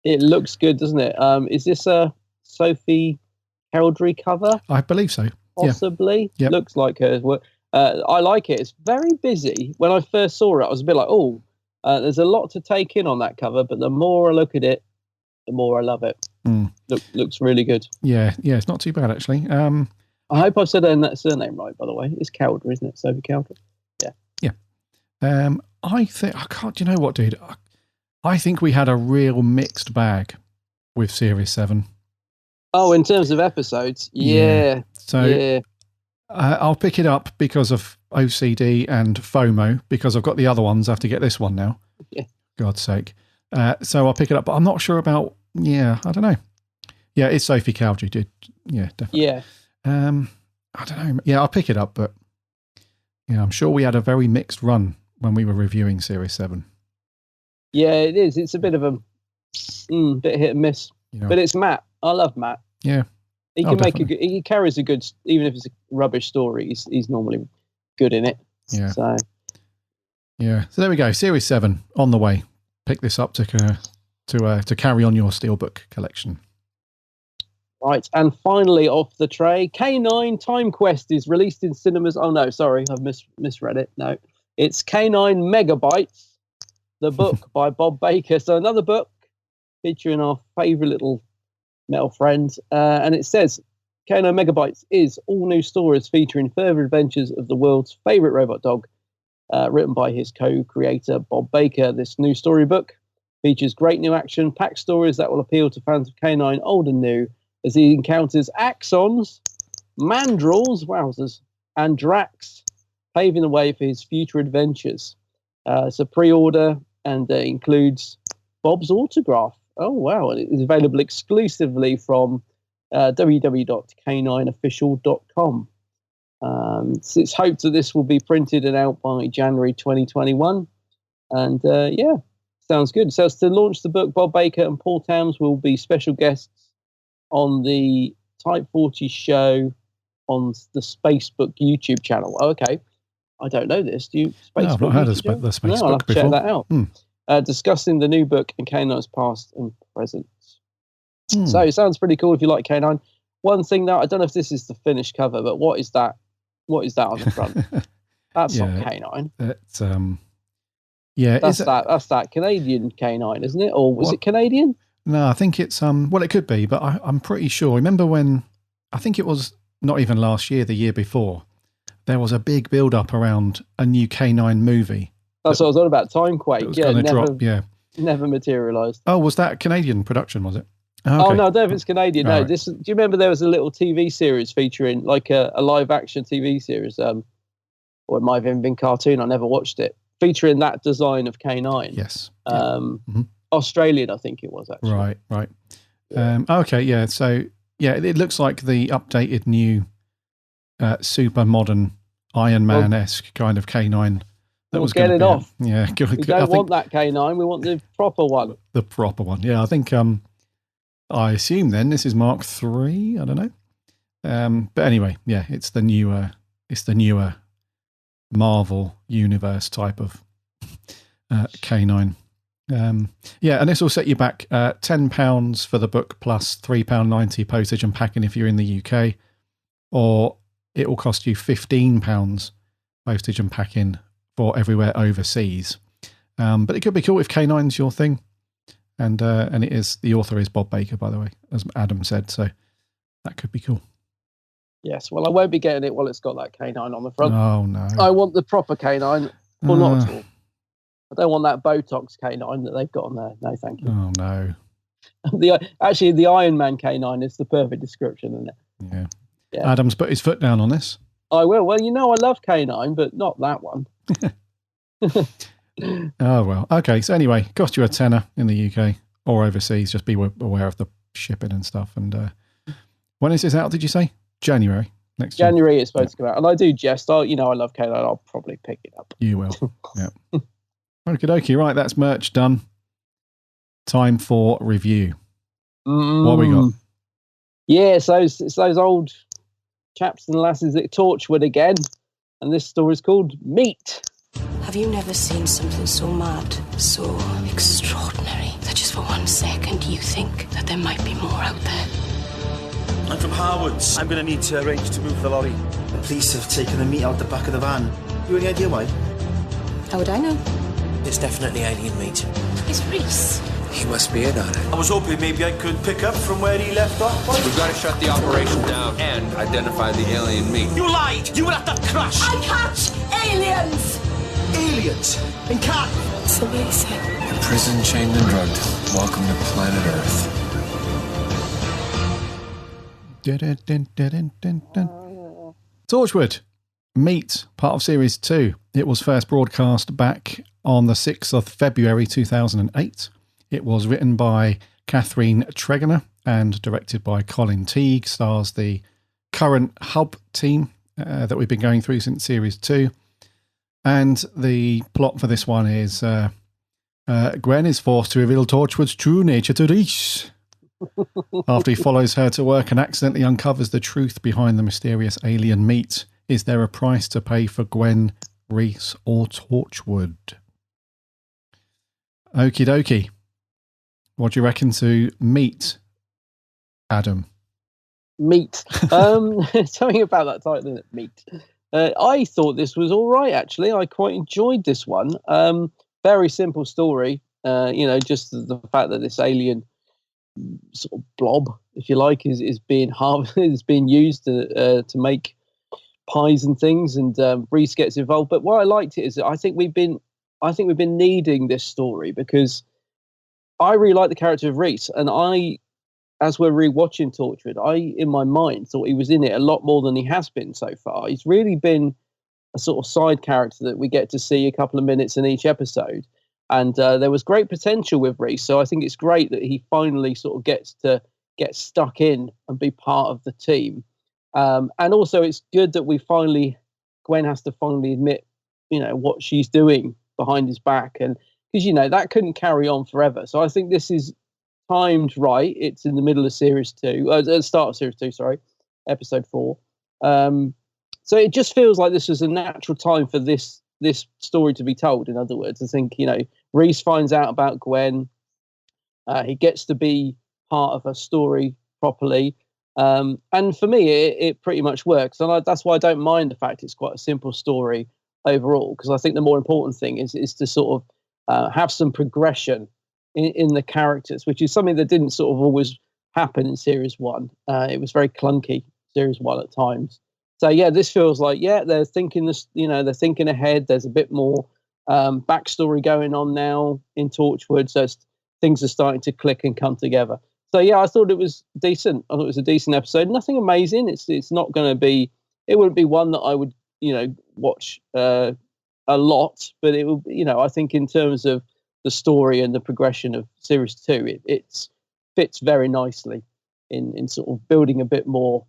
It looks good, doesn't it? Is this a Sophie Cowdery cover? I believe so. Possibly. Yeah. Yep. Looks like hers. I like it. It's very busy. When I first saw it, I was a bit like, there's a lot to take in on that cover, but the more I look at it, the more I love it. Looks really good. Yeah, it's not too bad, actually. I hope I've said that surname right, by the way. It's Cowdery, isn't it? Sophie Cowdery. Yeah. I think, do you know what, dude? I think we had a real mixed bag with Series 7. Oh, in terms of episodes? Yeah. So I'll pick it up because of OCD and FOMO, because I've got the other ones. I have to get this one now. Yeah. God's sake. So I'll pick it up, but I'm not sure about, I don't know. Yeah, it's Sophie Cowdery, dude. Yeah, definitely. Yeah. I don't know. Yeah, I'll pick it up, but I'm sure we had a very mixed run when we were reviewing Series 7. Yeah, it is. It's a bit of a bit hit and miss. But it's Matt. I love Matt. Yeah. He can make he carries a good, even if it's a rubbish story, he's normally good in it. Yeah. So there we go. Series 7 on the way. Pick this up to carry on your Steelbook collection. Right, and finally off the tray, K9 Time Quest is released in cinemas. Oh no, sorry, I've misread it. No, it's K9 Megabytes, the book by Bob Baker. So another book featuring our favourite little metal friend, and it says K9 Megabytes is all new stories featuring further adventures of the world's favourite robot dog, written by his co-creator Bob Baker. This new storybook features great new action-packed stories that will appeal to fans of K9 old and new, as he encounters Axons, Mandrels, wowzers, and Drax, paving the way for his future adventures. It's a pre-order and includes Bob's autograph. Oh, wow. And it is available exclusively from www.k9official.com. So it's hoped that this will be printed and out by January 2021. And sounds good. So to launch the book, Bob Baker and Paul Towns will be special guests on the Type 40 show on the Spacebook YouTube channel. Oh, okay. I don't know this. Do you? No, I've not heard of the Spacebook I'll have to before. check that out. Discussing the new book and K9's past and present. So it sounds pretty cool if you like K9. One thing that I don't know if this is the finished cover, but what is that? What is that on the front? That's not K9. That's that's that Canadian K9, isn't it? Or was it Canadian? No, I think it's well, it could be, but I'm pretty sure. Remember when I think it was not even last year, the year before, there was a big build up around a new K9 movie. That's what I was on about. Timequake. Never materialised. Oh, was that a Canadian production? Was it? Oh, okay. no, I don't know if it's Canadian. No, right. do you remember there was a little TV series featuring like a live action TV series? Or it might have even been cartoon. I never watched it. Featuring that design of K9. Yes. Australian, I think it was actually. Right. Okay, yeah. So yeah, it looks like the updated new super modern Iron Man-esque kind of K9. We'll get it off. Yeah, we don't want that K9. We want the proper one. The proper one. Yeah, I think. I assume then this is Mark III. I don't know. But anyway, yeah, it's the newer Marvel Universe type of K9. And this will set you back £10 for the book plus £3.90 postage and packing if you're in the UK, or it will cost you £15 postage and packing for everywhere overseas. But it could be cool if K9's your thing, and it is. The author is Bob Baker, by the way, as Adam said, so that could be cool. Yes, well, I won't be getting it while it's got that K9 on the front. Oh no, I want the proper K9. Well, not at all. I don't want that Botox K9 that they've got on there. No, thank you. Oh, no. The Iron Man K9 is the perfect description, isn't it? Yeah. Adam's put his foot down on this. I will. Well, I love K9, but not that one. Oh, well. Okay, so anyway, cost you £10 in the UK or overseas. Just be aware of the shipping and stuff. And when is this out, did you say? January next year? January it's supposed to come out. And I do jest. I love K9. I'll probably pick it up. You will. Yeah. Okie dokie, right, that's merch done. Time for review. What we got? Yeah, so it's those old chaps and lasses at Torchwood again. And this story is called Meat. Have you never seen something so mad, so extraordinary, that just for 1 second you think that there might be more out there? I'm from Harwood's. I'm going to need to arrange to move the lorry. The police have taken the meat out the back of the van. You any idea why? How would I know? It's definitely alien meat. It's Rhys. He must be in on it. I was hoping maybe I could pick up from where he left off. We've got to shut the operation down and identify the alien meat. You lied! You were at that crash! I catch aliens! Aliens? In cat? Somebody said. In prison, chained and drugged. Welcome to planet Earth. Torchwood. Meat, part of Series 2. It was first broadcast back on the 6th of February 2008. It was written by Catherine Tregener and directed by Colin Teague. Stars the current Hub team that we've been going through since Series 2. And the plot for this one is Gwen is forced to reveal Torchwood's true nature to Rhys, After he follows her to work and accidentally uncovers the truth behind the mysterious alien meat, is there a price to pay for Gwen, Rhys, or Torchwood? Okie dokie. What do you reckon to meat, Adam? Meat. Something about that title, isn't it? Meat. I thought this was all right, actually. I quite enjoyed this one. Very simple story. Just the fact that this alien sort of blob, if you like, is being is being used to make pies and things, and Rhys gets involved. But what I liked it is that I think we've been needing this story, because I really like the character of Rhys, and as we're rewatching Torchwood, I, in my mind, thought he was in it a lot more than he has been so far. He's really been a sort of side character that we get to see a couple of minutes in each episode. And there was great potential with Rhys. So I think it's great that he finally sort of gets to get stuck in and be part of the team. And also it's good that Gwen has to finally admit, what she's doing behind his back. And because, that couldn't carry on forever. So I think this is timed right. It's in the middle of series 2, start of series 2, sorry, episode 4. So it just feels like this was a natural time for this story to be told. In other words, I think, Rhys finds out about Gwen. He gets to be part of a story properly. And for me, it pretty much works. And that's why I don't mind the fact it's quite a simple story overall, because I think the more important thing is to sort of have some progression in the characters, which is something that didn't sort of always happen in series 1. It was very clunky, series 1 at times. So yeah, this feels like, they're thinking this, they're thinking ahead. There's a bit more backstory going on now in Torchwood, so things are starting to click and come together. So yeah, I thought it was decent. I thought it was a decent episode. Nothing amazing. It's not going to be. It wouldn't be one that I would watch a lot, but it will. I think in terms of the story and the progression of series 2, it fits very nicely in sort of building a bit more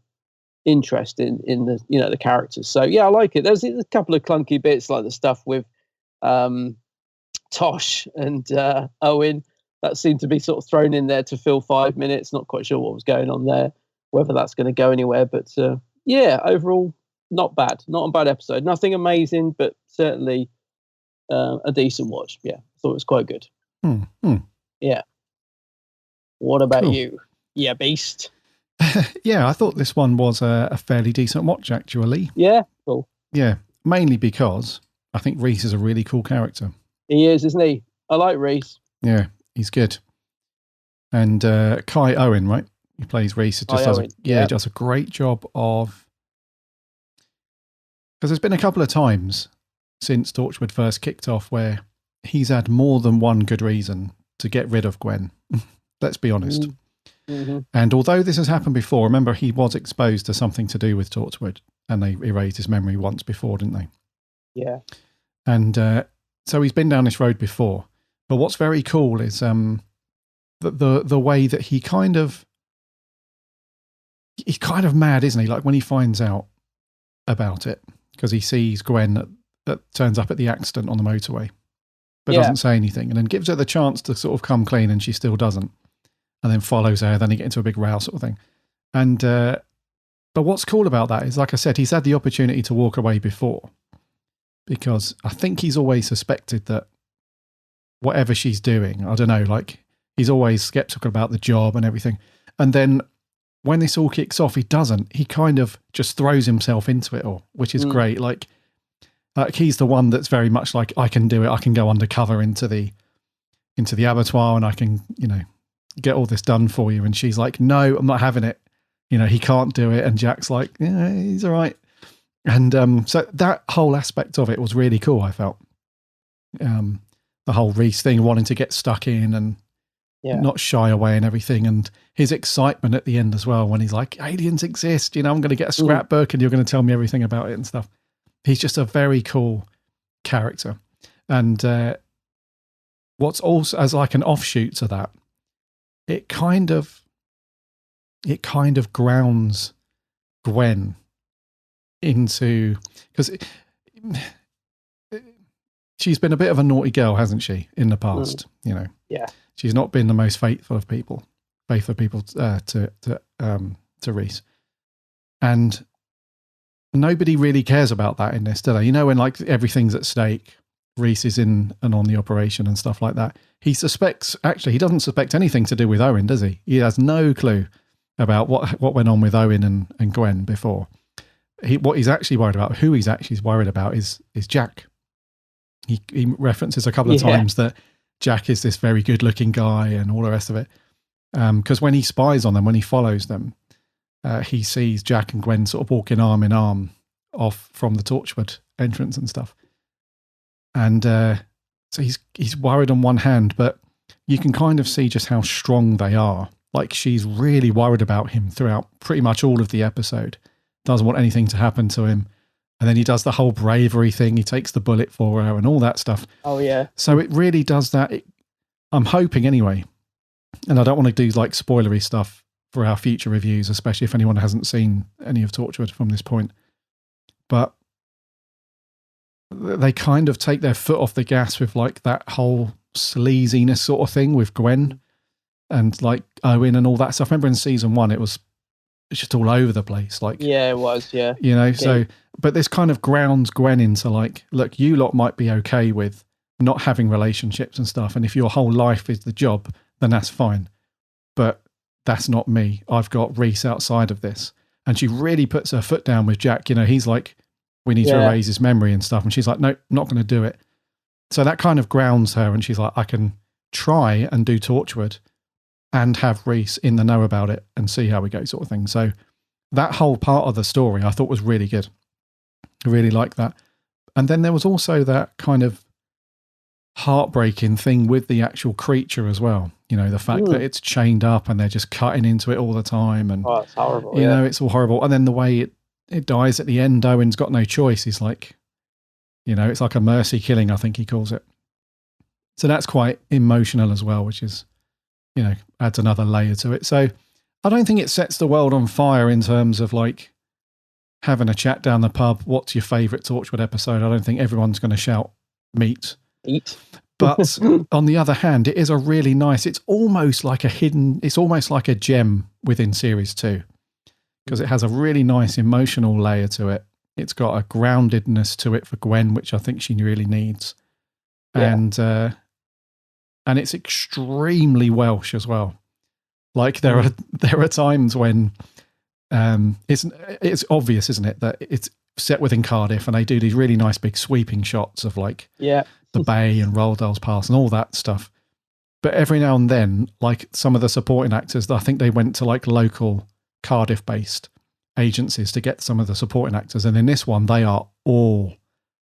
interest in the the characters. So yeah, I like it. There's a couple of clunky bits, like the stuff with Tosh and Owen, that seemed to be sort of thrown in there to fill 5 minutes. Not quite sure what was going on there, whether that's going to go anywhere. But overall, not bad. Not a bad episode. Nothing amazing, but certainly a decent watch. Yeah, I thought it was quite good. Yeah. What about you? Yeah, beast. Yeah, I thought this one was a fairly decent watch, actually. Yeah, cool. Yeah, mainly because I think Rhys is a really cool character. He is, isn't he? I like Rhys. Yeah, he's good. And Kai Owen, right? He plays Rhys. He does a great job of... Because there's been a couple of times since Torchwood first kicked off where he's had more than one good reason to get rid of Gwen. Let's be honest. Mm-hmm. And although this has happened before, remember he was exposed to something to do with Torchwood, and they erased his memory once before, didn't they? Yeah. And so he's been down this road before. But what's very cool is the way that he's kind of mad, isn't he? Like when he finds out about it, because he sees Gwen that turns up at the accident on the motorway, but doesn't say anything, and then gives her the chance to sort of come clean, and she still doesn't. And then follows her, then they get into a big row sort of thing. And but what's cool about that is, like I said, he's had the opportunity to walk away before, because I think he's always suspected that whatever she's doing, I don't know, like he's always skeptical about the job and everything. And then when this all kicks off, he doesn't. He kind of just throws himself into it all, which is great. Like he's the one that's very much like, I can do it. I can go undercover into the abattoir, and I can, get all this done for you. And she's like, no, I'm not having it. He can't do it. And Jack's like, yeah, he's all right. And so that whole aspect of it was really cool, I felt. The whole Rhys thing, wanting to get stuck in and not shy away and everything. And his excitement at the end as well, when he's like, aliens exist, I'm going to get a scrapbook and you're going to tell me everything about it and stuff. He's just a very cool character. And what's also, as like an offshoot to that, it kind of grounds Gwen into, because she's been a bit of a naughty girl, hasn't she, in the past? Yeah. She's not been the most faithful of people faithful people to Rhys. And nobody really cares about that in this, do they? You know, when like everything's at stake, Rhys is in and on the operation and stuff like that. He doesn't suspect anything to do with Owen, does he? He has no clue about what went on with Owen and Gwen before. What he's actually worried about, who he's actually worried about is Jack. He references a couple of times that Jack is this very good looking guy and all the rest of it. Because when he spies on them, when he follows them, he sees Jack and Gwen sort of walking arm in arm off from the Torchwood entrance and stuff. And so he's worried on one hand, but you can kind of see just how strong they are. Like, she's really worried about him throughout pretty much all of the episode. Doesn't want anything to happen to him. And then he does the whole bravery thing. He takes the bullet for her and all that stuff. Oh, yeah. So it really does that. I'm hoping anyway, and I don't want to do like spoilery stuff for our future reviews, especially if anyone hasn't seen any of Torchwood from this point. But they kind of take their foot off the gas with like that whole sleaziness sort of thing with Gwen and like Owen and all that stuff. I remember in season 1, it's just all over the place. Like, yeah, it was, yeah. You know, so, but this kind of grounds Gwen into like, look, you lot might be okay with not having relationships and stuff. And if your whole life is the job, then that's fine. But that's not me. I've got Rhys outside of this. And she really puts her foot down with Jack. You know, he's like, we need to erase his memory and stuff. And she's like, no, not going to do it. So that kind of grounds her. And she's like, I can try and do Torchwood and have Rhys in the know about it and see how we go, sort of thing. So that whole part of the story I thought was really good. I really liked that. And then there was also that kind of heartbreaking thing with the actual creature as well. You know, the fact that it's chained up and they're just cutting into it all the time. And, it's horrible. You know, it's all horrible. And then the way it dies at the end, Owen's got no choice. He's like, you know, it's like a mercy killing, I think he calls it. So that's quite emotional as well, which is, you know, adds another layer to it. So I don't think it sets the world on fire in terms of like having a chat down the pub. What's your favourite Torchwood episode? I don't think everyone's going to shout meat. Eat. But on the other hand, it is a really nice, it's almost like a gem within series 2 because it has a really nice emotional layer to it. It's got a groundedness to it for Gwen, which I think she really needs. Yeah. And it's extremely Welsh as well. Like there are times when it's obvious, isn't it, that it's set within Cardiff and they do these really nice big sweeping shots of like the bay and Roaldale's Pass and all that stuff. But every now and then, like some of the supporting actors, I think they went to like local Cardiff-based agencies to get some of the supporting actors. And in this one, they are all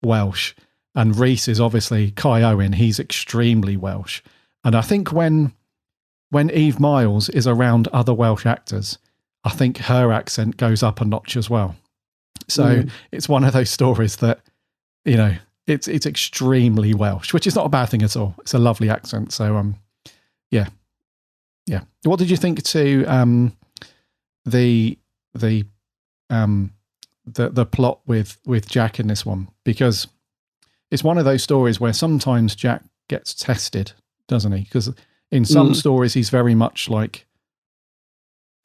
Welsh. And Rhys is obviously Kai Owen. He's extremely Welsh. And I think when Eve Miles is around other Welsh actors, I think her accent goes up a notch as well. So it's one of those stories that, you know, it's extremely Welsh, which is not a bad thing at all. It's a lovely accent. So, yeah. What did you think to the plot with Jack in this one? Because it's one of those stories where sometimes Jack gets tested, doesn't he? Because in some stories, he's very much like,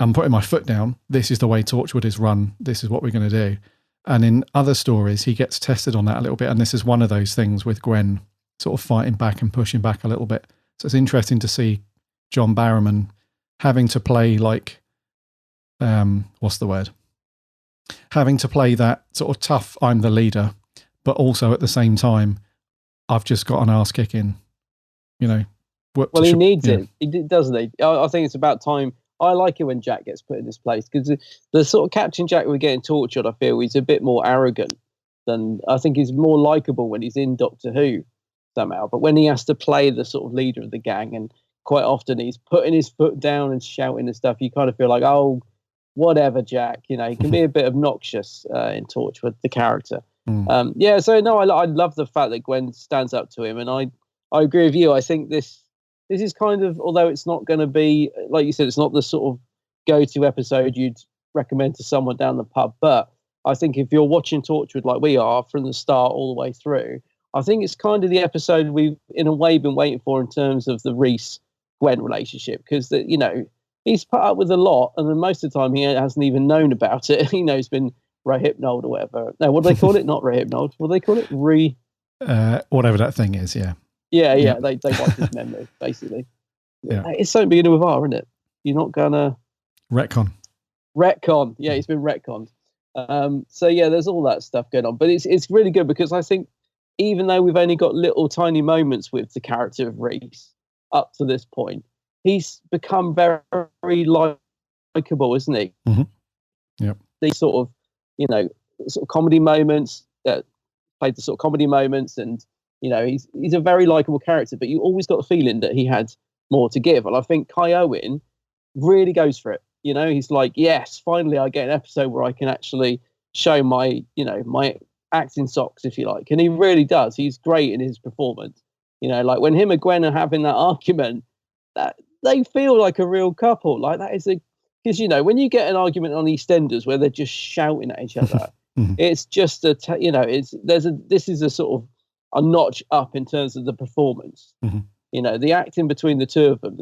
I'm putting my foot down. This is the way Torchwood is run. This is what we're going to do. And in other stories, he gets tested on that a little bit. And this is one of those things with Gwen sort of fighting back and pushing back a little bit. So it's interesting to see John Barrowman having to play like, what's the word? Having to play that sort of tough, I'm the leader, but also at the same time, I've just got an ass kicking, you know. Well, he needs it. Doesn't he? I think it's about time. I like it when Jack gets put in this place because the sort of Captain Jack we're getting tortured, I feel he's a bit more arrogant than, I think he's more likable when he's in Doctor Who somehow. But when he has to play the sort of leader of the gang, and quite often he's putting his foot down and shouting and stuff, you kind of feel like, oh, whatever, Jack. You know, he can be a bit obnoxious in Torchwood, the character. So no, I love the fact that Gwen stands up to him, and I agree with you. I think this is kind of, although it's not going to be, like you said, it's not the sort of go-to episode you'd recommend to someone down the pub, but I think if you're watching Torchwood like we are from the start all the way through, I think it's kind of the episode we've in a way been waiting for in terms of the Rhys-Gwen relationship, because you know, he's put up with a lot, and then most of the time he hasn't even known about it. He's been rehypnoled or whatever. No, what do they call it? Not rehypnoled. What do they call it? Whatever that thing is, yeah. Yeah. They wiped his memory, basically. Yeah. It's something beginning with R, isn't it? You're not gonna retcon. Yeah, he's been retconned. So yeah, there's all that stuff going on, but it's really good because I think even though we've only got little tiny moments with the character of Rhys up to this point, he's become very, very likable, isn't he? Mm-hmm. Yep. These sort of comedy moments, played the sort of comedy moments, and he's a very likable character. But you always got the feeling that he had more to give, and I think Kai Owen really goes for it. He's like, yes, finally I get an episode where I can actually show my acting socks, if you like. And he really does. He's great in his performance. Like when him and Gwen are having that argument, that they feel like a real couple. Like that is because when you get an argument on EastEnders where they're just shouting at each other, it's just this is a sort of a notch up in terms of the performance. The acting between the two of them,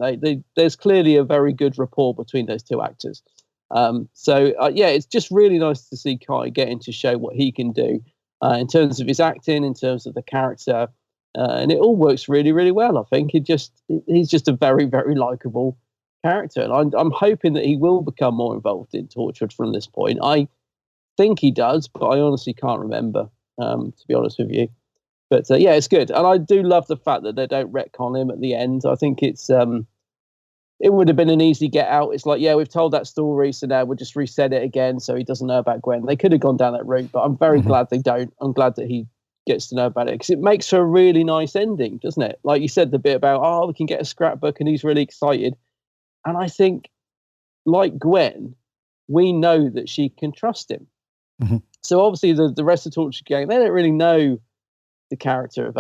there's clearly a very good rapport between those two actors. It's just really nice to see Kai getting to show what he can do in terms of his acting, in terms of the character, and it all works really, really well. I think he's just a very, very likable character, and I'm hoping that he will become more involved in Torchwood from this point. I think he does, but I honestly can't remember, to be honest with you. But it's good, and I do love the fact that they don't retcon him at the end. I think it would have been an easy get out. It's like, we've told that story, so now we'll just reset it again so he doesn't know about Gwen. They could have gone down that route, but I'm very glad they don't. I'm glad that he gets to know about it because it makes for a really nice ending, doesn't it? Like you said, the bit about, we can get a scrapbook, and he's really excited. And I think, like Gwen, we know that she can trust him. So obviously the rest of the Torchwood gang, they don't really know the character of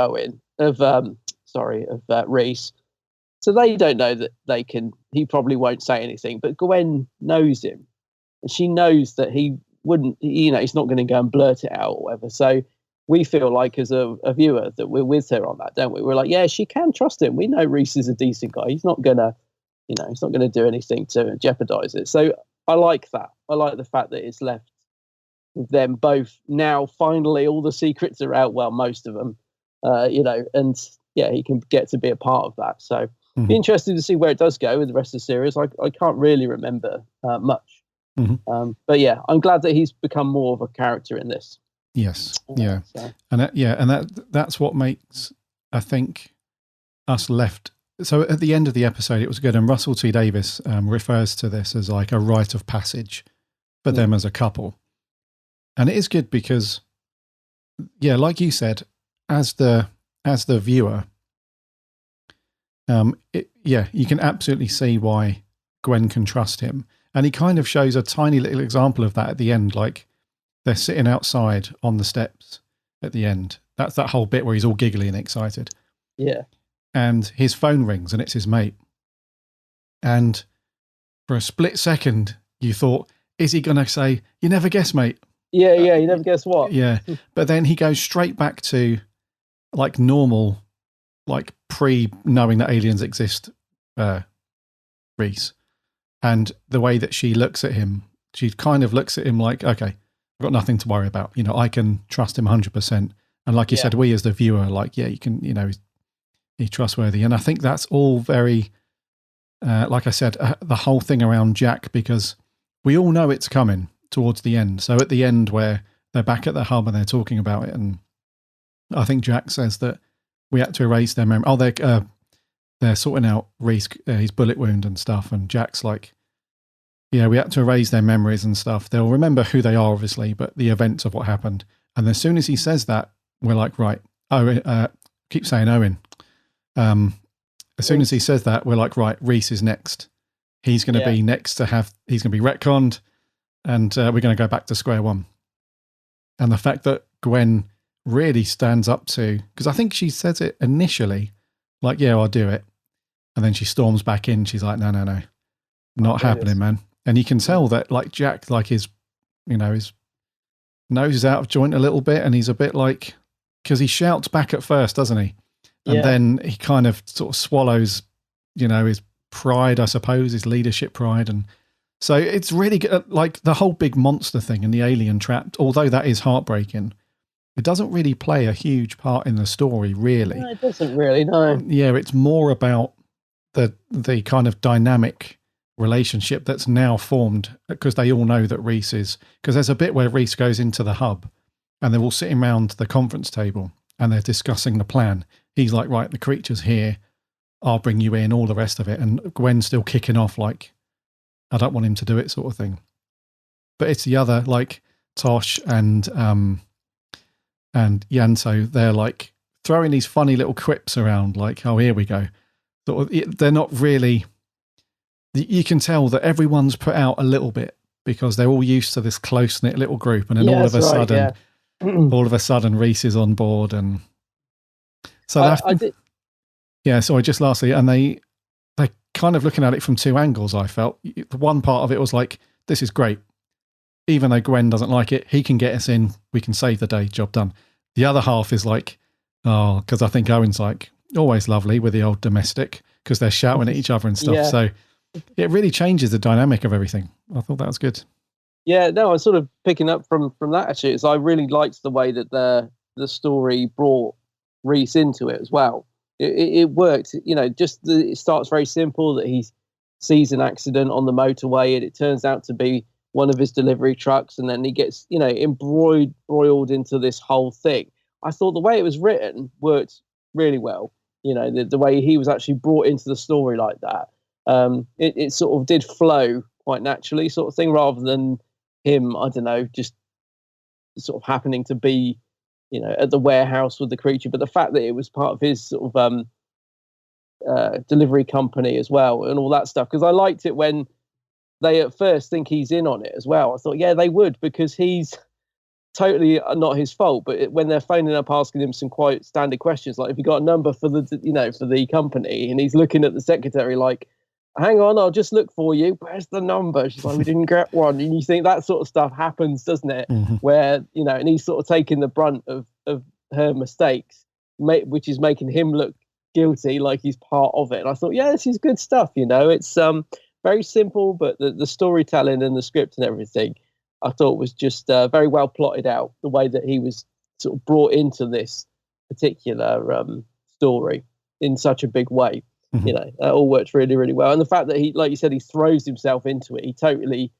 Rhys. So they don't know that he probably won't say anything, but Gwen knows him, and she knows that he wouldn't, he's not going to go and blurt it out or whatever. So we feel like as a viewer that we're with her on that, don't we? We're like, yeah, she can trust him. We know Rhys is a decent guy. He's not going to, he's not going to do anything to jeopardize it. So I like that. I like the fact that it's left with them both now. Finally, all the secrets are out. Well, most of them, and he can get to be a part of that. So be interested to see where it does go with the rest of the series. I can't really remember much, but I'm glad that he's become more of a character in this. Yes, yeah, so. And that's what makes, I think, us left. So at the end of the episode, it was good, and Russell T Davies refers to this as like a rite of passage for them as a couple. And it is good because, like you said, as the viewer, you can absolutely see why Gwen can trust him. And he kind of shows a tiny little example of that at the end, like they're sitting outside on the steps at the end. That's that whole bit where he's all giggly and excited. Yeah. And his phone rings and it's his mate. And for a split second, you thought, is he going to say, "You never guess, mate"? Yeah, you never guess what. Yeah. But then he goes straight back to like normal, like pre-knowing that aliens exist, Rhys. And the way that she looks at him, she kind of looks at him like, okay, I've got nothing to worry about. I can trust him 100%. And like you said, we as the viewer, like, you can, he's trustworthy. And I think that's all very, like I said, the whole thing around Jack, because we all know it's coming towards the end. So at the end where they're back at the hub and they're talking about it, and I think Jack says that we had to erase their memory. Oh, they're sorting out Rhys, his bullet wound and stuff, and Jack's like, we had to erase their memories and stuff. They'll remember who they are, obviously, but the events of what happened. And as soon as he says that, we're like, right, keep saying Owen. As soon as he says that, we're like, right, Rhys is next. He's going to be next he's going to be retconned, and we're going to go back to square one. And the fact that Gwen really stands up to, because I think she says it initially, like, yeah, I'll do it. And then she storms back in. She's like, no, not happening, man. And you can tell that, like, Jack, like, his nose is out of joint a little bit, and he's a bit like, because he shouts back at first, doesn't he? And then he kind of sort of swallows, his pride, I suppose, his leadership pride. And so it's really good. Like the whole big monster thing and the alien trap, although that is heartbreaking, it doesn't really play a huge part in the story, really. No, it doesn't really, no. Yeah, it's more about the kind of dynamic relationship that's now formed, because they all know that Rhys is, because there's a bit where Rhys goes into the hub and they're all sitting around the conference table and they're discussing the plan. He's like, right, the creature's here, I'll bring you in, all the rest of it. And Gwen's still kicking off like, I don't want him to do it, sort of thing. But it's the other, like Tosh and Yanso, they're like throwing these funny little quips around, like, oh, here we go. They're not really, you can tell that everyone's put out a little bit because they're all used to this close-knit little group, and then all of a sudden Rhys is on board. And so just lastly, and they're kind of looking at it from two angles, I felt. One part of it was like, this is great. Even though Gwen doesn't like it, he can get us in, we can save the day, job done. The other half is like, oh, because I think Owen's like, always lovely with the old domestic, because they're shouting at each other and stuff. Yeah. So it really changes the dynamic of everything. I thought that was good. Yeah, no, I was sort of picking up from that actually. I really liked the way that the story brought Rhys into it as well. It worked, it starts very simple, that he sees an accident on the motorway and it turns out to be one of his delivery trucks, and then he gets, embroiled into this whole thing. I thought the way it was written worked really well. The way he was actually brought into the story like that. It sort of did flow quite naturally, sort of thing, rather than him, I don't know, just sort of happening to be, at the warehouse with the creature. But the fact that it was part of his sort of delivery company as well and all that stuff, because I liked it when they at first think he's in on it as well. I thought, yeah, they would, because he's totally not his fault. But when they're phoning up asking him some quite standard questions, like, if you got a number for the company, and he's looking at the secretary like, hang on, I'll just look for you. Where's the number? She's like, we didn't get one. And you think that sort of stuff happens, doesn't it? Mm-hmm. Where, and he's sort of taking the brunt of her mistakes, which is making him look guilty, like he's part of it. And I thought, yeah, this is good stuff. It's very simple, but the storytelling and the script and everything, I thought was just very well plotted out, the way that he was sort of brought into this particular story in such a big way. Mm-hmm. That all works really, really well. And the fact that he, like you said, he throws himself into it, he totally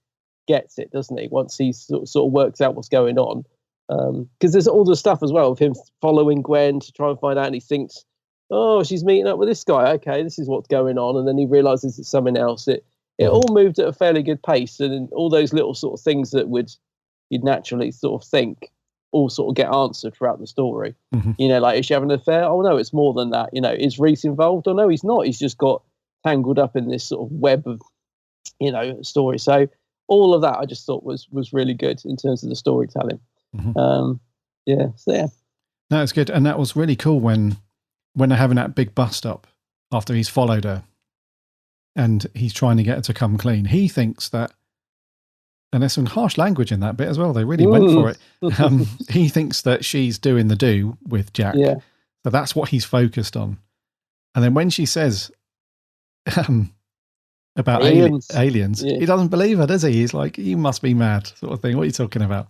gets it, doesn't he? Once he sort of works out what's going on. Because there's all the stuff as well of him following Gwen to try and find out, and he thinks, oh, she's meeting up with this guy. Okay, this is what's going on. And then he realizes it's something else. It all moved at a fairly good pace, and all those little sort of things that you'd naturally sort of think all sort of get answered throughout the story. Mm-hmm. Like, is she having an affair? Oh no, it's more than that. Is Rhys involved? Oh no, he's not. He's just got tangled up in this sort of web of, story. So all of that I just thought was really good in terms of the storytelling. Mm-hmm. No, it's good. And that was really cool when they're having that big bust up after he's followed her and he's trying to get her to come clean. He thinks that, and there's some harsh language in that bit as well. They really went for it. He thinks that she's doing the do with Jack. Yeah. So that's what he's focused on. And then when she says about aliens, he doesn't believe her, does he? He's like, you must be mad, sort of thing. What are you talking about?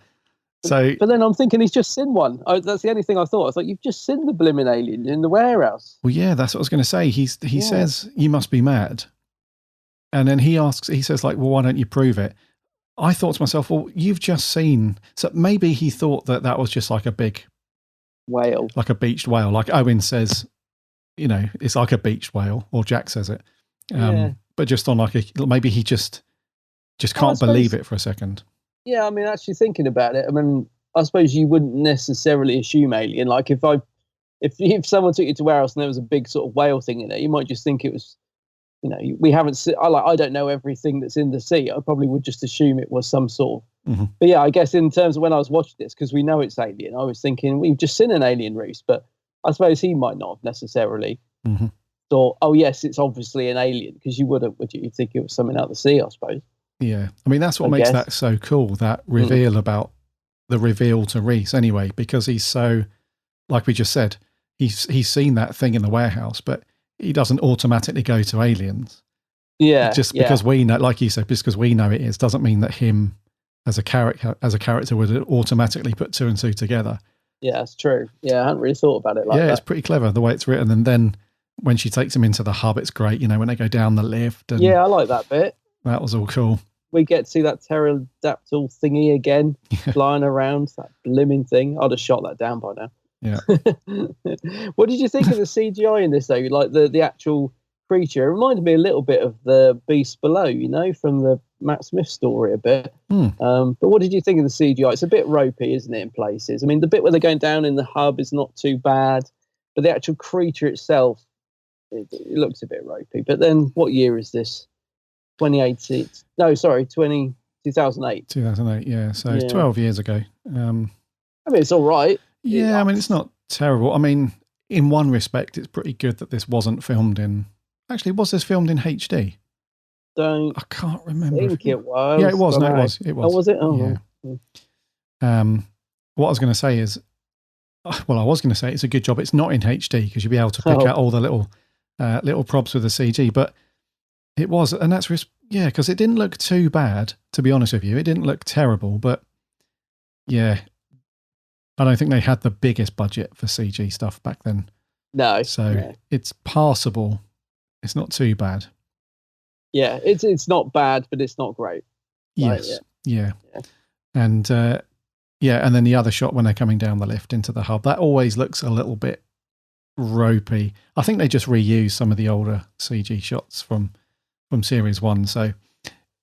So, but then I'm thinking he's just seen one. That's the only thing I thought. I was like, you've just seen the blimmin' alien in the warehouse. Well, yeah, that's what I was going to say. He says, you must be mad. And then he says, like, well, why don't you prove it? I thought to myself, well, you've just seen. So maybe he thought that was just like a big whale, like a beached whale. Like Owen says, it's like a beached whale, or Jack says it. But just on maybe he just can't believe it for a second. Yeah, I mean, actually thinking about it, I mean, I suppose you wouldn't necessarily assume alien. Like if someone took you to warehouse and there was a big sort of whale thing in it, you might just think it was. We haven't seen. I don't know everything that's in the sea. I probably would just assume it was some sort of. Mm-hmm. But yeah, I guess in terms of when I was watching this, because we know it's alien, I was thinking we've just seen an alien Rhys, but I suppose he might not have necessarily thought, oh yes, it's obviously an alien, because you wouldn't, would you? You'd think it was something out of the sea, I suppose. Yeah, I mean that's what makes that so cool. That reveal about the reveal to Rhys, anyway, because he's so, like we just said, he's seen that thing in the warehouse, but he doesn't automatically go to aliens. Yeah. Just because we know, like you said, just because we know it is, doesn't mean that him as a character would automatically put two and two together. Yeah, that's true. Yeah, I hadn't really thought about it like that. Yeah, it's pretty clever the way it's written. And then when she takes him into the hub, it's great. You know, when they go down the lift. And yeah, I like that bit. That was all cool. We get to see that pterodactyl thingy again, flying around, that blimmin' thing. I'd have shot that down by now. Yeah. What did you think of the CGI in this, though? Like the actual creature? It reminded me a little bit of the Beast Below, you know, from the Matt Smith story a bit. But what did you think of the CGI? It's a bit ropey, isn't it, in places? I mean, the bit where they're going down in the hub is not too bad, but the actual creature itself, it looks a bit ropey. But then, what year is this? 2018? No, sorry, 2008. 2008, yeah. So 12 years ago. I mean, it's all right. Yeah, I mean, it's not terrible. I mean, in one respect, it's pretty good that this wasn't filmed in... Actually, was this filmed in HD? I can't remember. I think it was. Yeah, it was. No, it was. Oh, was it? Oh, yeah. What I was going to say is... Well, I was going to say it's a good job it's not in HD because you'll be able to pick out all the little probs with the CG, but it was, and that's because it didn't look too bad, to be honest with you. It didn't look terrible, but yeah, I don't think they had the biggest budget for CG stuff back then. No. So it's passable. It's not too bad. Yeah, it's not bad, but it's not great. Yes. Yeah. And and then the other shot when they're coming down the lift into the hub, that always looks a little bit ropey. I think they just reused some of the older CG shots from Series 1, so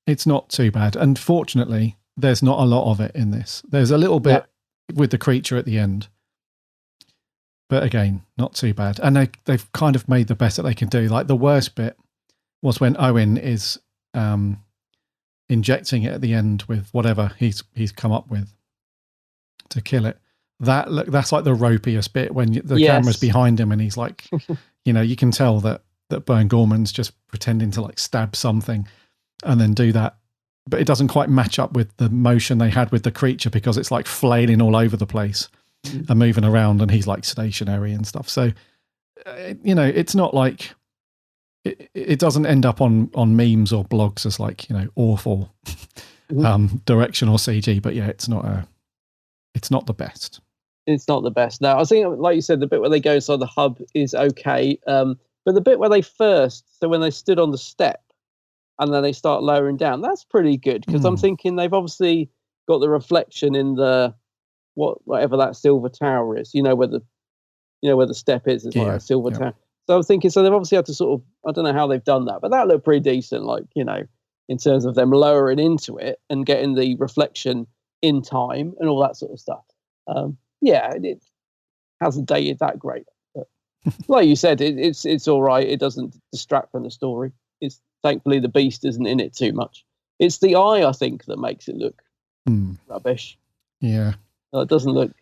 it's not too bad. And fortunately, there's not a lot of it in this. There's a little bit with the creature at the end. But again, not too bad. And they've kind of made the best that they can do. Like the worst bit was when Owen is injecting it at the end with whatever he's come up with to kill it. That's like the ropiest bit when the camera's behind him and he's like, you can tell that Bern Gorman's just pretending to like stab something and then do that. But it doesn't quite match up with the motion they had with the creature because it's like flailing all over the place and moving around and he's like stationary and stuff. So, it's not like it doesn't end up on memes or blogs as like, awful direction or CG, but yeah, it's not the best. It's not the best. No, I think, like you said, the bit where they go inside the hub is okay. But the bit where when they stood on the step and then they start lowering down, that's pretty good because I'm thinking they've obviously got the reflection in the whatever that silver tower is. Where the step is like a silver tower. So I'm thinking, so they've obviously had to sort of, I don't know how they've done that, but that looked pretty decent. Like in terms of them lowering into it and getting the reflection in time and all that sort of stuff. It hasn't dated that great. But like you said, it's all right. It doesn't distract from the story. It's thankfully the beast isn't in it too much. It's the eye, I think, that makes it look rubbish. Yeah. It doesn't look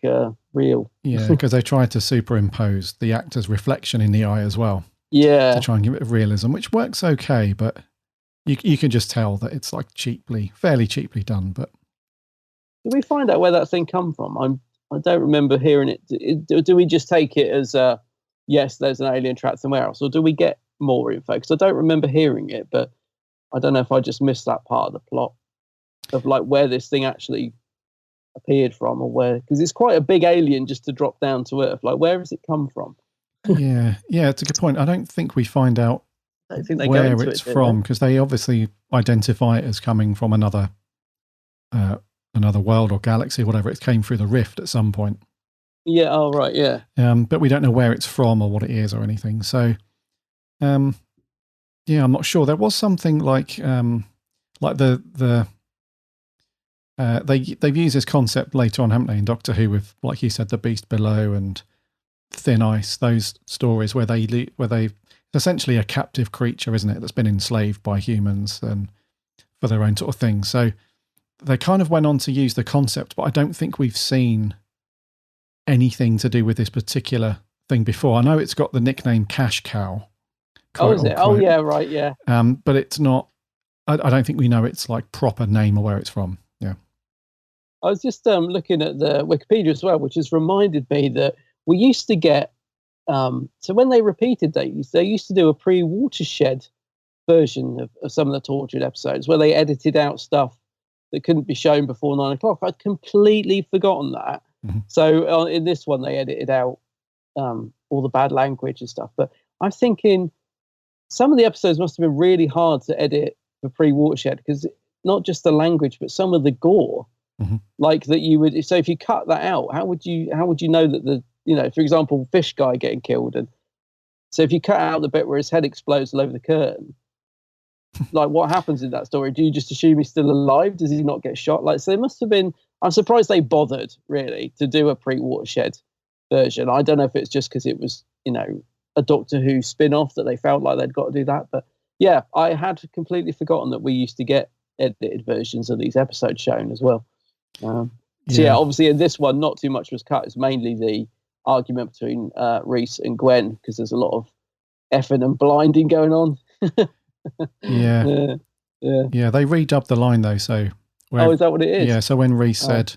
real. Yeah, because they tried to superimpose the actor's reflection in the eye as well. Yeah. To try and give it realism, which works okay, but you can just tell that it's like fairly cheaply done. But did we find out where that thing come from? I don't remember hearing it. Do we just take it as yes, there's an alien trapped somewhere else, or do we get more info? Because I don't remember hearing it, but I don't know if I just missed that part of the plot of like where this thing actually appeared from, or where, because it's quite a big alien just to drop down to Earth. Like, where has it come from? yeah, it's a good point. I don't think we find out where it's from because they obviously identify it as coming from another world or galaxy, or whatever. It came through the rift at some point. Yeah. Oh, right. Yeah. But we don't know where it's from or what it is or anything. So, I'm not sure. There was something like they've used this concept later on, haven't they, in Doctor Who with, like you said, the Beast Below and Thin Ice. Those stories where they essentially a captive creature, isn't it, that's been enslaved by humans and for their own sort of thing. So they kind of went on to use the concept, but I don't think we've seen anything to do with this particular thing before. I know it's got the nickname Cash Cow. Oh, is it? Oh, yeah, right, yeah. But it's not, I don't think we know its like proper name or where it's from. Yeah. I was just looking at the Wikipedia as well, which has reminded me that we used to get, so when they repeated these, they used to do a pre-watershed version of some of the Torchwood episodes where they edited out stuff that couldn't be shown before 9 o'clock. I'd completely forgotten that. Mm-hmm. So in this one, they edited out all the bad language and stuff. But I'm thinking some of the episodes must have been really hard to edit for pre-Watershed, because not just the language, but some of the gore, like that you would. So if you cut that out, how would you know that for example, fish guy getting killed, and so if you cut out the bit where his head explodes all over the curtain, like what happens in that story? Do you just assume he's still alive? Does he not get shot? Like, so there must have been. I'm surprised they bothered really to do a pre-Watershed version. I don't know if it's just because it was a Doctor Who spin-off that they felt like they'd got to do that, but yeah, I had completely forgotten that we used to get edited versions of these episodes shown as well. So yeah, obviously in this one, not too much was cut. It's mainly the argument between Rhys and Gwen, because there's a lot of effing and blinding going on. Yeah. They redubbed the line though. So is that what it is? Yeah. So when Rhys said,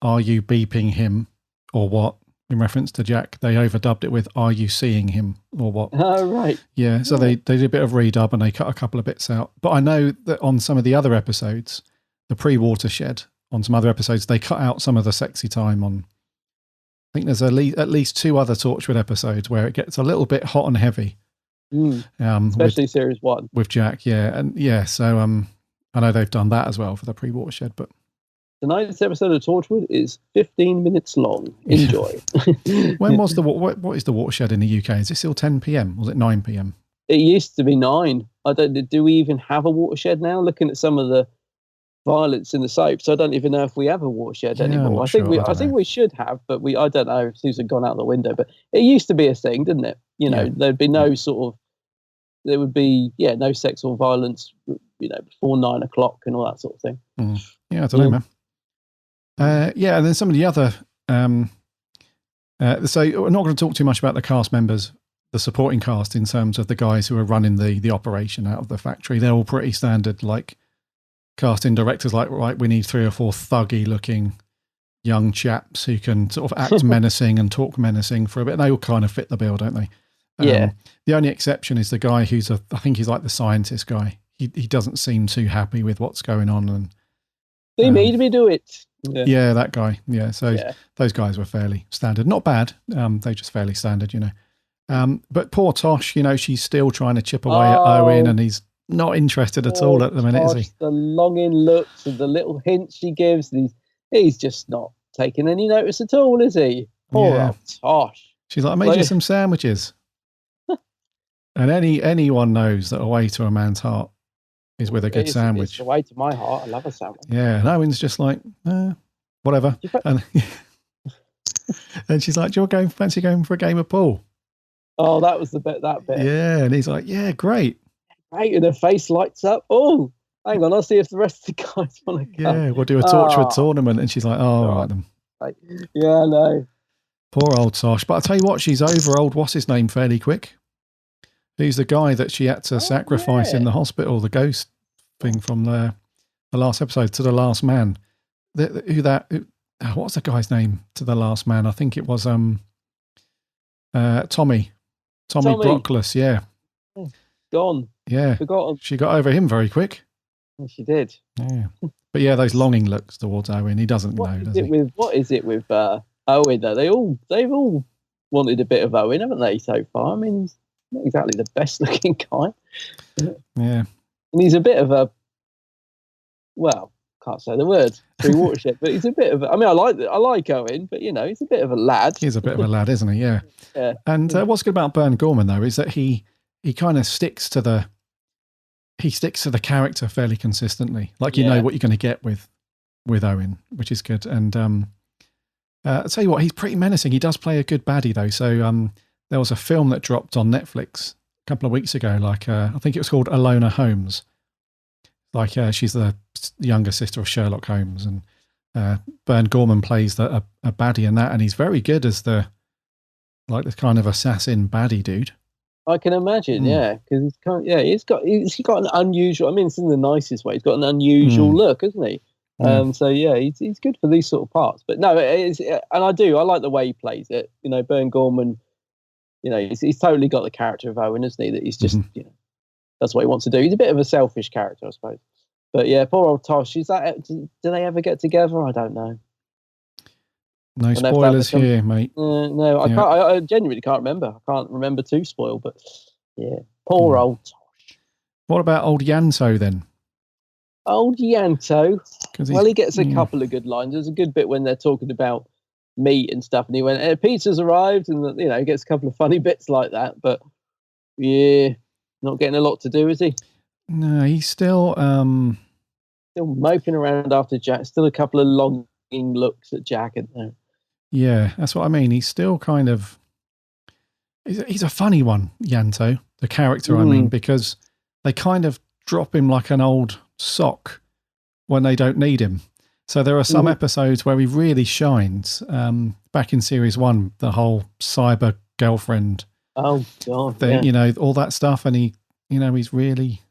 "Are you beeping him or what?" in reference to Jack, they overdubbed it with, "Are you seeing him or what?" Oh, right. Yeah. So they did a bit of redub and they cut a couple of bits out. But I know that on some of the other episodes, the pre-Watershed, on some other episodes, they cut out some of the sexy time on. I think there's at least 2 other Torchwood episodes where it gets a little bit hot and heavy. Especially series 1 with Jack. Yeah. So I know they've done that as well for the pre-Watershed, but tonight's episode of Torchwood is 15 minutes long. Enjoy. When was what is the Watershed in the UK? Is it still 10 p.m? Was it 9 p.m? It used to be 9. Do we even have a Watershed now? Looking at some of the violence in the soaps, I don't even know if we have a Watershed anymore. I think we should have, but I don't know. Susan gone out the window, but it used to be a thing, didn't it? There'd be no sort of, there would be no sexual violence, before 9 o'clock and all that sort of thing. Yeah, I don't know, man. And then some of the other. So we're not going to talk too much about the cast members, the supporting cast, in terms of the guys who are running the operation out of the factory. They're all pretty standard, like casting directors. Like, right, we need 3 or 4 thuggy looking young chaps who can sort of act menacing and talk menacing for a bit. They all kind of fit the bill, don't they? The only exception is the guy who's I think he's like the scientist guy. He doesn't seem too happy with what's going on, and they made me do it. Yeah, that guy. Yeah, so those guys were fairly standard. Not bad. They're just fairly standard, But poor Tosh, she's still trying to chip away at Owen, and he's not interested at all at the minute, is he? The longing looks and the little hints she gives, he's just not taking any notice at all, is he? Poor old Tosh. She's like, I made you some sandwiches. And anyone knows that a way to a man's heart is with a good sandwich. It's the way to my heart. I love a sandwich. Yeah, and Owen's just like, whatever. And she's like, do you fancy going for a game of pool? Oh, that was that bit. Yeah, and he's like, yeah, great. Great, and her face lights up. Oh, hang on, I'll see if the rest of the guys want to come. Yeah, we'll do a Torchwood tournament. And she's like, all right then. Yeah, no. Poor old Tosh. But I'll tell you what, she's over old, what's his name, fairly quick. Who's the guy that she had to sacrifice in the hospital, the ghost thing from the last episode, to the last man. What's the guy's name to the last man? I think it was Tommy Brockless, yeah. Gone. Yeah. Forgotten. She got over him very quick. Well, she did. Yeah. But yeah, those longing looks towards Owen, he doesn't know, does he? What is it with Owen though? They've all wanted a bit of Owen, haven't they, so far? I mean, he's not exactly the best looking guy. Yeah. And he's a bit of a, well, can't say the word, pre-Watershed, but he's a bit of a, I mean, I like Owen, but he's a bit of a lad. He's a bit of a lad, isn't he? Yeah. Yeah. And what's good about Bern Gorman though is that he kind of sticks to the character fairly consistently. Like you know what you're going to get with Owen, which is good. And I'll tell you what, he's pretty menacing. He does play a good baddie though. So there was a film that dropped on Netflix a couple of weeks ago, like I think it was called Alona Holmes. Like she's the younger sister of Sherlock Holmes, and Bern Gorman plays a baddie in that, and he's very good as the kind of assassin baddie dude. I can imagine, because he's got an unusual. I mean, it's in the nicest way. He's got an unusual look, hasn't he? So he's good for these sort of parts. But no, and I like the way he plays it. Bern Gorman. He's totally got the character of Owen, isn't he? That he's just that's what he wants to do. He's a bit of a selfish character, I suppose. But yeah, poor old Tosh. Do they ever get together? I don't know. No spoilers here, mate. No, I can't. I genuinely can't remember. I can't remember to spoil, but yeah, poor old Tosh. What about old Yanto then? Old Yanto. Well, he gets a couple of good lines. There's a good bit when they're talking about meat and stuff, and he went, "Pizza's arrived," and he gets a couple of funny bits like that. But yeah, not getting a lot to do, is he? No, he's still moping around after Jack. Still a couple of longing looks at Jack in there. Yeah, that's what I mean. He's still kind of... He's a funny one, Yanto, the character, I mean, because they kind of drop him like an old sock when they don't need him. So there are some episodes where he really shines. Back in series 1, the whole cyber girlfriend thing, yeah. All that stuff. And he's really...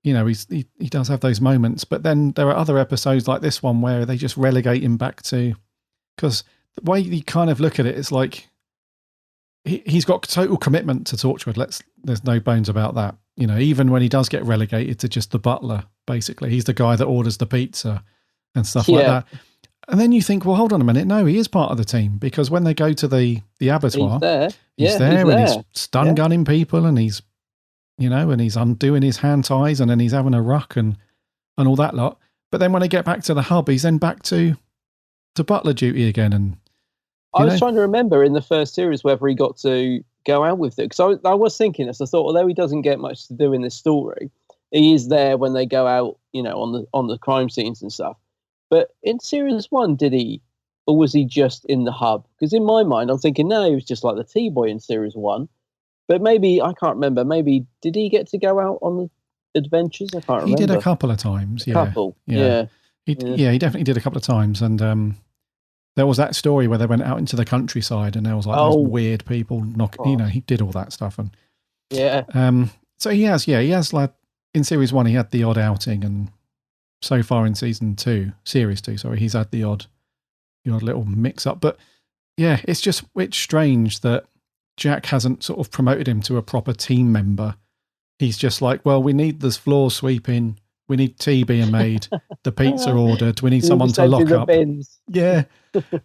he does have those moments, but then there are other episodes like this one where they just relegate him back to, because the way you kind of look at it, it's like he's got total commitment to Torchwood. There's no bones about that. Even when he does get relegated to just the butler, basically, he's the guy that orders the pizza and stuff like that. And then you think, well, hold on a minute. No, he is part of the team, because when they go to the abattoir, he's there and he's stun gunning people, and he's and he's undoing his hand ties, and then he's having a ruck and all that lot. But then when they get back to the hub, he's then back to butler duty again. And I was trying to remember in the first series whether he got to go out with it, because I was thinking this. I thought, although he doesn't get much to do in this story, he is there when they go out, on the crime scenes and stuff. But in series 1, did he, or was he just in the hub? Because in my mind, I'm thinking, no, he was just like the T-boy in series 1. But maybe, I can't remember, maybe, did he get to go out on the adventures? I can't remember. He did a couple of times, yeah. He definitely did a couple of times. And there was that story where they went out into the countryside, and there was like those weird people he did all that stuff. And so he has like, in series 1, he had the odd outing, and so far in series 2, he's had the odd little mix up. But yeah, it's strange that Jack hasn't sort of promoted him to a proper team member. He's just like, well, we need this floor sweeping, we need tea being made, the pizza ordered, we need someone to lock up. Yeah,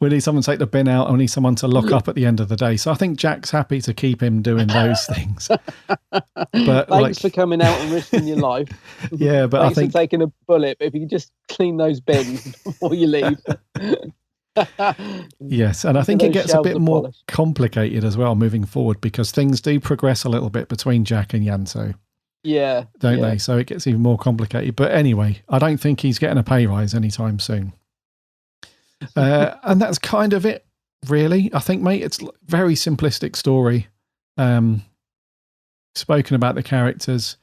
we need someone to take the bin out, and we need someone to lock up at the end of the day. So I think Jack's happy to keep him doing those things. But thanks for coming out and risking your life. Yeah, but thanks I think for taking a bullet. But if you can just clean those bins before you leave. Yes, and I think it gets a bit more complicated as well moving forward, because things do progress a little bit between Jack and Yanto. Yeah. Don't they? So it gets even more complicated. But anyway, I don't think he's getting a pay rise anytime soon. And that's kind of it, really. I think, mate, it's a very simplistic story. Spoken about the characters,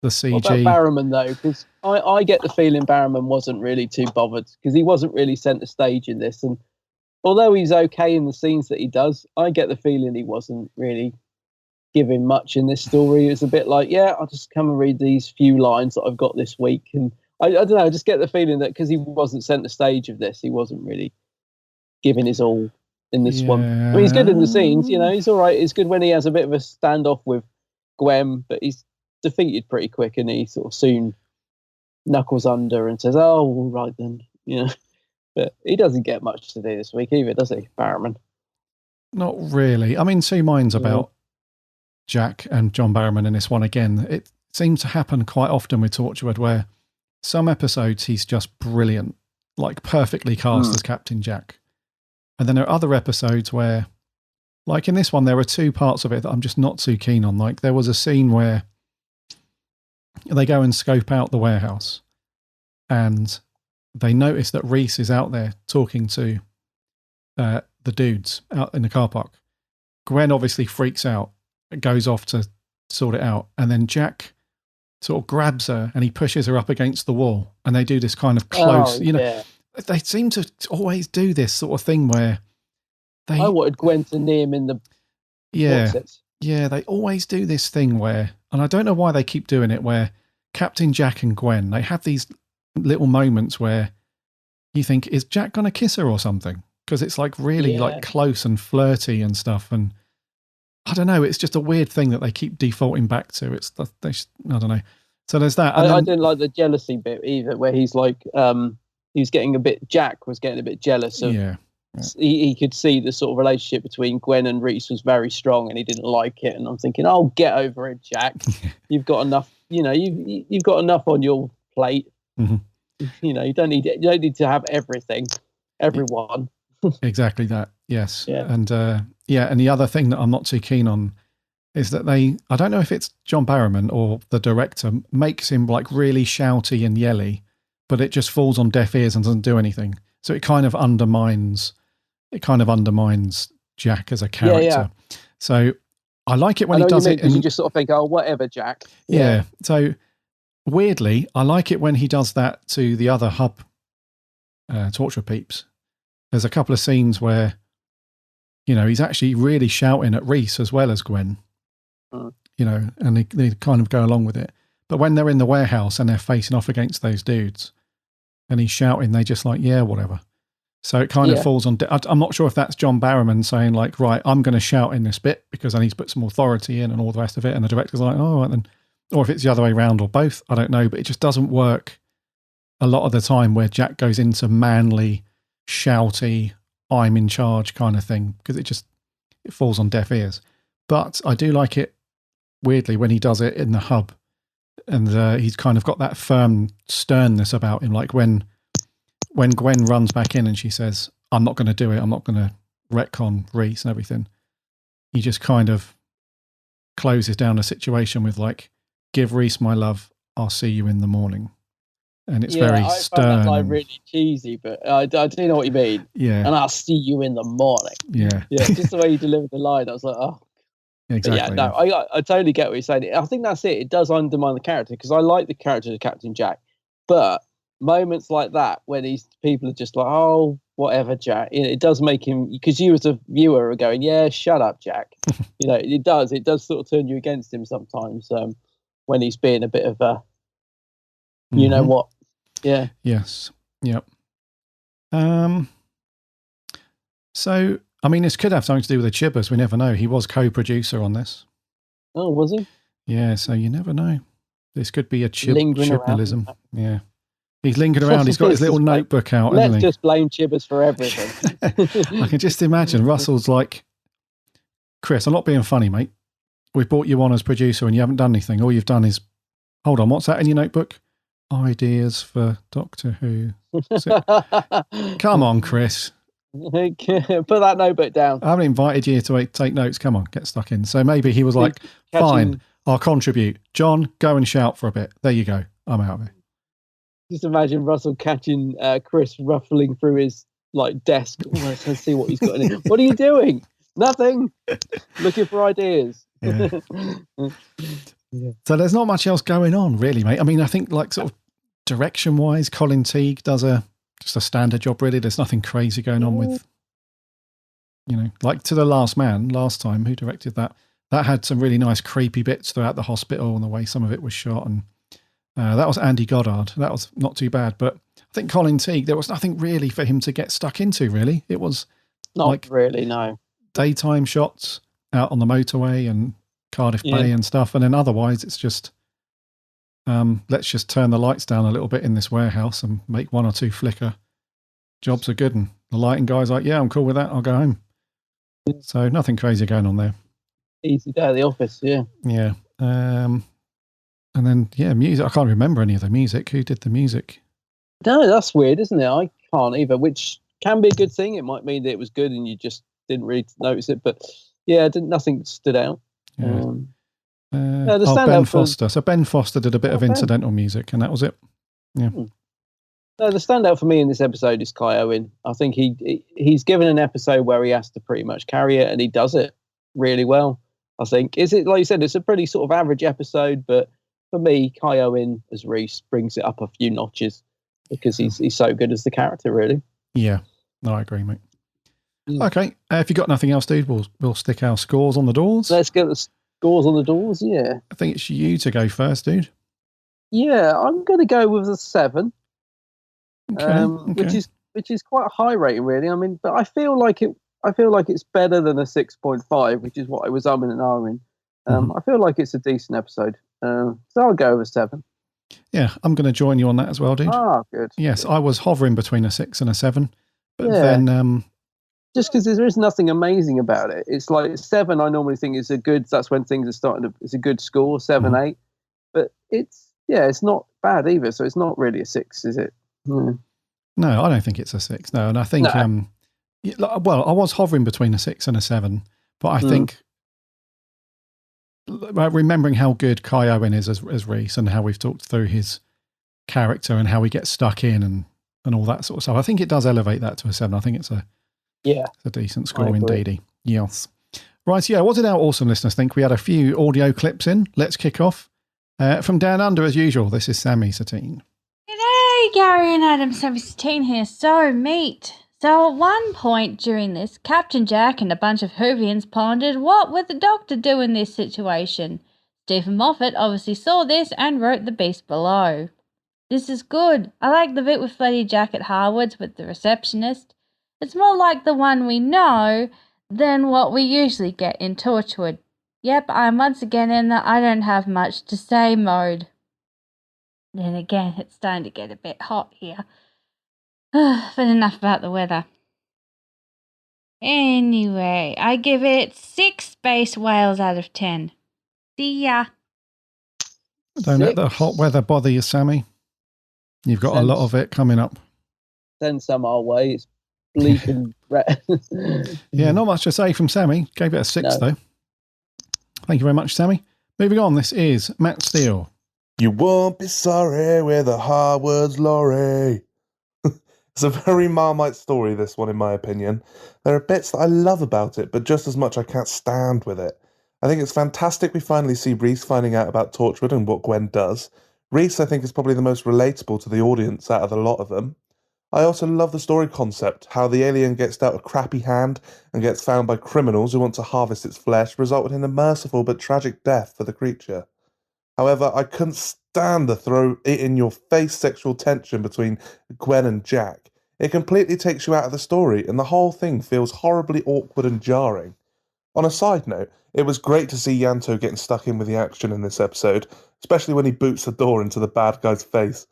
the CG. What about Barrowman, though? Because I get the feeling Barrowman wasn't really too bothered, because he wasn't really centre stage in this. And although he's okay in the scenes that he does, I get the feeling he wasn't really giving much in this story. It's a bit like, I'll just come and read these few lines that I've got this week. And I don't know, I just get the feeling that because he wasn't centre stage of this, he wasn't really giving his all in this one. I mean, he's good in the scenes, he's all right. It's good when he has a bit of a standoff with Gwen, but he's defeated pretty quick, and he sort of soon knuckles under and says, "Oh, all right then," But he doesn't get much to do this week either, does he, Barrowman? Not really. I mean, two minds about Jack and John Barrowman in this one again. It seems to happen quite often with Torchwood, where some episodes he's just brilliant, like perfectly cast as Captain Jack. And then there are other episodes where, like in this one, there are two parts of it that I'm just not too keen on. Like there was a scene where they go and scope out the warehouse, and they notice that Rhys is out there talking to the dudes out in the car park. Gwen obviously freaks out, goes off to sort it out, and then Jack sort of grabs her and he pushes her up against the wall, and they do this kind of close, they seem to always do this sort of thing where I wanted Gwen to knee him in the they always do this thing where, and I don't know why they keep doing it, where Captain Jack and Gwen, they have these little moments where you think, is Jack going to kiss her or something? Because it's like really like close and flirty and stuff. And I don't know. It's just a weird thing that they keep defaulting back to. I don't know. So there's that. I didn't like the jealousy bit either, where he's like, he's getting a bit. Jack was getting a bit jealous of. Yeah. He could see the sort of relationship between Gwen and Rhys was very strong, and he didn't like it. And I'm thinking, oh, get over it, Jack. You've got enough. You've got enough on your plate. Mm-hmm. You don't need to have everything, everyone. Exactly that. Yes. Yeah. And and the other thing that I'm not too keen on is that I don't know if it's John Barrowman or the director makes him like really shouty and yelly, but it just falls on deaf ears and doesn't do anything. So it kind of undermines Jack as a character. Yeah. So I like it when he does it. And you just sort of think, oh, whatever, Jack. Yeah. So weirdly, I like it when he does that to the other hub Torchwood peeps. There's a couple of scenes where, he's actually really shouting at Rhys as well as Gwen, and they kind of go along with it. But when they're in the warehouse and they're facing off against those dudes and he's shouting, they just like, yeah, whatever. So it kind of falls on. I'm not sure if that's John Barrowman saying like, right, I'm going to shout in this bit because I need to put some authority in and all the rest of it. And the director's like, oh, right then. Or if it's the other way around or both, I don't know. But it just doesn't work a lot of the time where Jack goes into manly, shouty, I'm in charge kind of thing, because it falls on deaf ears. But I do like it weirdly when he does it in the hub, and he's kind of got that firm sternness about him. Like when Gwen runs back in and she says, I'm not going to do it, I'm not going to retcon Rhys and everything, he just kind of closes down a situation with like, give Rhys my love, I'll see you in the morning. And it's very stern. I found that like really cheesy, but I do know what you mean. Yeah. And I'll see you in the morning. Yeah. Yeah, just the way you delivered the line, I was like, oh. Exactly. But yeah, I totally get what you're saying. I think that's it. It does undermine the character, because I like the character of Captain Jack. But moments like that, when people are just like, oh, whatever, Jack, it does make him, because you as a viewer are going, yeah, shut up, Jack. It does sort of turn you against him sometimes when he's being a bit of a, you know what? Yeah. Yes. Yep. So, I mean, this could have something to do with the Chibbers. We never know. He was co-producer on this. Oh, was he? Yeah, so you never know. This could be a Chibnalism. Yeah. He's lingering around. He's got his little notebook out. Let's just blame Chibbers for everything. I can just imagine Russell's like, Chris, I'm not being funny, mate. We've brought you on as producer and you haven't done anything. All you've done is, hold on, what's that in your notebook? Ideas for Doctor Who. Come on, Chris. Put that notebook down. I haven't invited you to take notes. Come on, get stuck in. So maybe he was like, fine, I'll contribute. John, go and shout for a bit. There you go. I'm out of it. Just imagine Russell catching Chris ruffling through his desk. Let's see what he's got in it. What are you doing? Nothing. Looking for ideas. Yeah. So there's not much else going on, really, mate. I mean, I think sort of direction-wise, Colin Teague does just a standard job, really. There's nothing crazy going on with, like To the Last Man last time, who directed that? That had some really nice creepy bits throughout the hospital and the way some of it was shot. And that was Andy Goddard. That was not too bad. But I think Colin Teague, there was nothing really for him to get stuck into, really. It was not really, no. Daytime shots out on the motorway and Cardiff Bay and stuff. And then otherwise it's just, let's just turn the lights down a little bit in this warehouse and make one or two flicker. Jobs are good. And the lighting guy's like, yeah, I'm cool with that. I'll go home. So nothing crazy going on there. Easy day at the office, yeah. Yeah. And then, music. I can't remember any of the music. Who did the music? No, that's weird, isn't it? I can't either, which can be a good thing. It might mean that it was good and you just didn't really notice it. But yeah, nothing stood out. Yeah. Ben Foster. So Ben Foster did a bit of incidental music, and that was it. Yeah. No, the standout for me in this episode is Kai Owen. I think he's given an episode where he has to pretty much carry it, and he does it really well. I think is it like you said, it's a pretty sort of average episode, but for me, Kai Owen as Rhys brings it up a few notches because he's so good as the character, really. Yeah, no, I agree, mate. Okay, if you've got nothing else, dude, we'll stick our scores on the doors. Let's get the scores on the doors, yeah. I think it's you to go first, dude. Yeah, I'm going to go with a 7, okay. which is quite a high rating, really. I mean, but I feel like I feel like it's better than a 6.5, which is what I was umming and ahhing. I feel like it's a decent episode. So I'll go over 7. Yeah, I'm going to join you on that as well, dude. Ah, good. Yes, I was hovering between a 6 and a 7. But Yeah. then... just because there is nothing amazing about it. It's like 7, I normally think is a good, that's when things are starting to, it's a good score, 7, 8. But it's not bad either. So it's not really a 6, is it? No, I don't think it's a 6. No, and I think, well, I was hovering between a 6 and a 7, but I think remembering how good Kai Owen is as Rhys and how we've talked through his character and how he gets stuck in and all that sort of stuff, I think it does elevate that to a 7. I think it's a decent score indeed. Yes. Right, yeah, what did our awesome listeners think? We had a few audio clips in. Let's kick off. From Down Under, as usual, this is Sammy Satine. G'day, Gary and Adam, Sammy Satine here. So, meet. So, at one point during this, Captain Jack and a bunch of Whovians pondered what would the Doctor do in this situation. Stephen Moffat obviously saw this and wrote the beast below. This is good. I like the bit with Bloody Jack at Harwood's with the receptionist. It's more like the one we know than what we usually get in Torchwood. Yep, I'm once again in the I don't have much to say mode. Then again, it's starting to get a bit hot here. But enough about the weather. Anyway, I give it 6 space whales out of 10. See ya. Don't let the hot weather bother you, Sammy. You've got a lot of it coming up. Send some our way. It's bleak and red. Yeah, not much to say from Sammy. Gave it a 6 though. Thank you very much, Sammy. Moving on, this is Matt Steele. You won't be sorry with a Harwood's lorry. It's a very Marmite story, this one, in my opinion. There are bits that I love about it, but just as much I can't stand with it. I think it's fantastic we finally see Rhys finding out about Torchwood and what Gwen does. Rhys, I think, is probably the most relatable to the audience out of the lot of them. I also love the story concept, how the alien gets dealt a crappy hand and gets found by criminals who want to harvest its flesh, resulting in a merciful but tragic death for the creature. However, I couldn't stand the throw-it-in-your-face sexual tension between Gwen and Jack. It completely takes you out of the story, and the whole thing feels horribly awkward and jarring. On a side note, it was great to see Yanto getting stuck in with the action in this episode, especially when he boots the door into the bad guy's face.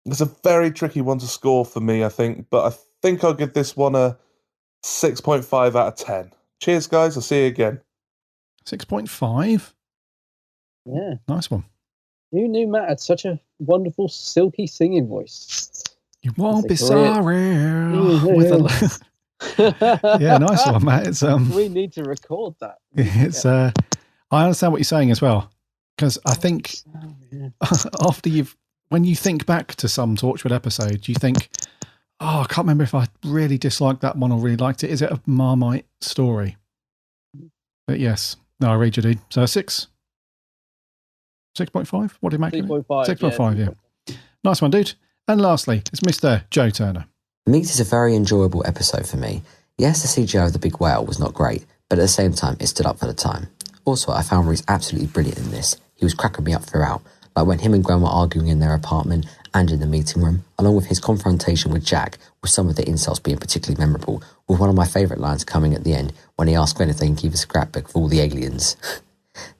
It's a very tricky one to score for me, I think, but I think I'll give this one a 6.5 out of 10. Cheers, guys. I'll see you again. 6.5? Yeah. Nice one. Who knew Matt had such a wonderful, silky singing voice? You won't be sorry. Yeah, nice one, Matt. It's we need to record that. It's I understand what you're saying as well, because I think when you think back to some Torchwood episode, you think, oh, I can't remember if I really disliked that one or really liked it. Is it a Marmite story? But yes, no, I read you, dude. So 6.5? What did Matt give it? 6.5. 6.5, yeah. Nice one, dude. And lastly, it's Mr. Joe Turner. Meat is a very enjoyable episode for me. Yes, the CGI of the big whale was not great, but at the same time, it stood up for the time. Also, I found Rhys absolutely brilliant in this. He was cracking me up throughout, like when him and Gwen were arguing in their apartment and in the meeting room, along with his confrontation with Jack, with some of the insults being particularly memorable, with one of my favourite lines coming at the end when he asked Gwen if they can keep a scrapbook of all the aliens.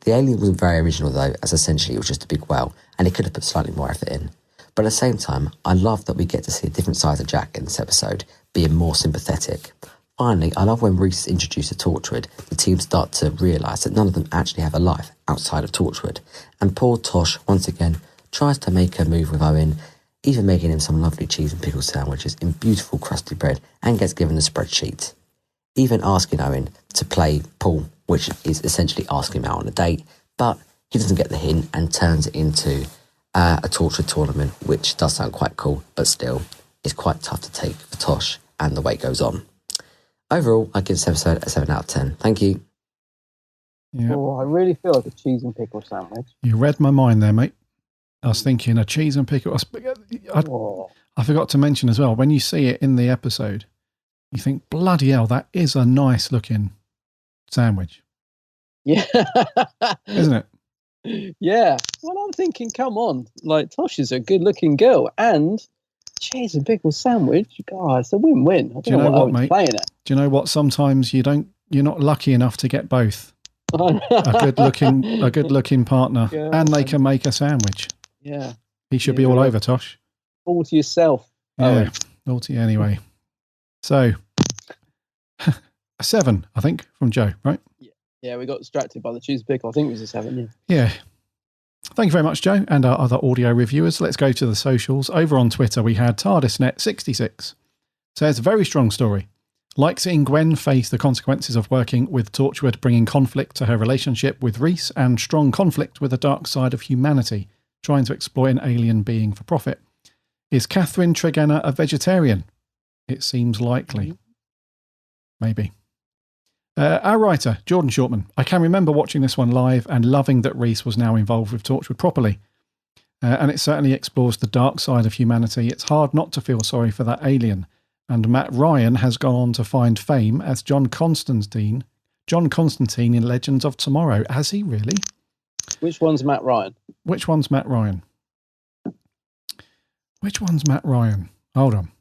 The alien wasn't very original though, as essentially it was just a big whale, and he could have put slightly more effort in. But at the same time, I love that we get to see a different side of Jack in this episode, being more sympathetic. Finally, I love when Rhys is introduced to Torchwood, the team start to realise that none of them actually have a life outside of Torchwood. And poor Tosh, once again, tries to make her move with Owen, even making him some lovely cheese and pickle sandwiches in beautiful crusty bread, and gets given a spreadsheet. Even asking Owen to play pool, which is essentially asking him out on a date, but he doesn't get the hint and turns it into a Torchwood tournament, which does sound quite cool, but still, is quite tough to take for Tosh, and the wait goes on. Overall, I give this episode a 7 out of 10. Thank you. Yeah. Oh, I really feel like a cheese and pickle sandwich. You read my mind there, mate. I was thinking a cheese and pickle. I forgot to mention as well, when you see it in the episode, you think, bloody hell, that is a nice looking sandwich. Yeah. Isn't it? Yeah. Well, I'm thinking, come on. Like, Tosh is a good looking girl, and cheese and pickle sandwich. God, it's a win-win. I don't Do you know what, mate? Playing it. Do you know what? Sometimes you're not lucky enough to get both. a good looking partner, and they can make a sandwich. Yeah. He should be all over, Tosh. All to yourself. Yeah, all to you anyway. So, a 7, I think, from Joe, right? Yeah, we got distracted by the Choose Pickle. I think it was a 7, Yeah. Thank you very much, Joe, and our other audio reviewers. Let's go to the socials. Over on Twitter, we had TardisNet66. Says, very strong story. Like seeing Gwen face the consequences of working with Torchwood, bringing conflict to her relationship with Rhys and strong conflict with the dark side of humanity, trying to exploit an alien being for profit. Is Catherine Tregenna a vegetarian? It seems likely. Maybe. Our writer, Jordan Shortman. I can remember watching this one live and loving that Rhys was now involved with Torchwood properly. And it certainly explores the dark side of humanity. It's hard not to feel sorry for that alien. And Matt Ryan has gone on to find fame as John Constantine in Legends of Tomorrow. Has he really? Which one's Matt Ryan? Which one's Matt Ryan? Hold on.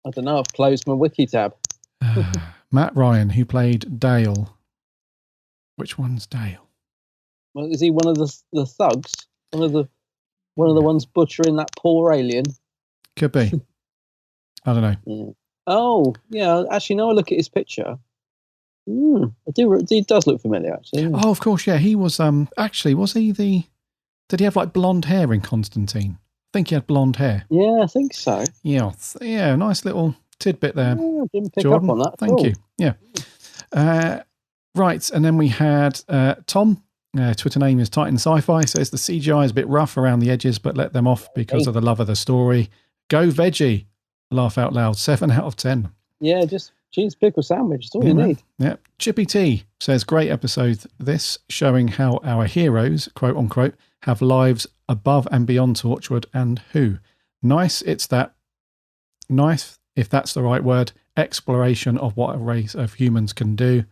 I don't know. I've closed my wiki tab. Matt Ryan, who played Dale. Which one's Dale? Well, is he one of the thugs? One of the ones butchering that poor alien? Could be. I don't know. Yeah. Oh, yeah. Actually, now I look at his picture. He does look familiar, actually. Yeah. Oh, of course, yeah. He was, actually, was he did he have like blonde hair in Constantine? I think he had blonde hair. Yeah, I think so. Yeah, nice little tidbit there. Yeah, I didn't pick Jordan. up on that. Thank you. Yeah. Right, and then we had Tom. Twitter name is Titan Sci-Fi. Says the CGI is a bit rough around the edges, but let them off because of the love of the story. Go veggie. Laugh out loud. 7 out of 10. Yeah, just cheese pickle sandwich. That's all you need. Yeah. Chippy T says, great episode this, showing how our heroes, quote unquote, have lives above and beyond Torchwood and who. Nice, if that's the right word, exploration of what a race of humans can do.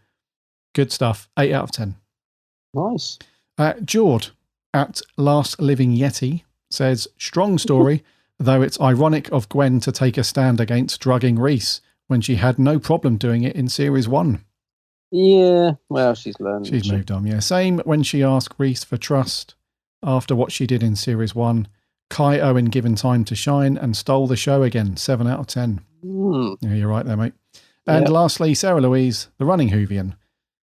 Good stuff. 8 out of 10. Nice. Jord at Last Living Yeti says, strong story, though it's ironic of Gwen to take a stand against drugging Rhys when she had no problem doing it in series 1. Yeah, well, she's learned. She's moved on, yeah. Same when she asked Rhys for trust after what she did in series 1. Kai Owen given time to shine and stole the show again. 7 out of 10. Yeah, you're right there, mate. And lastly, Sarah Louise, the running Whovian.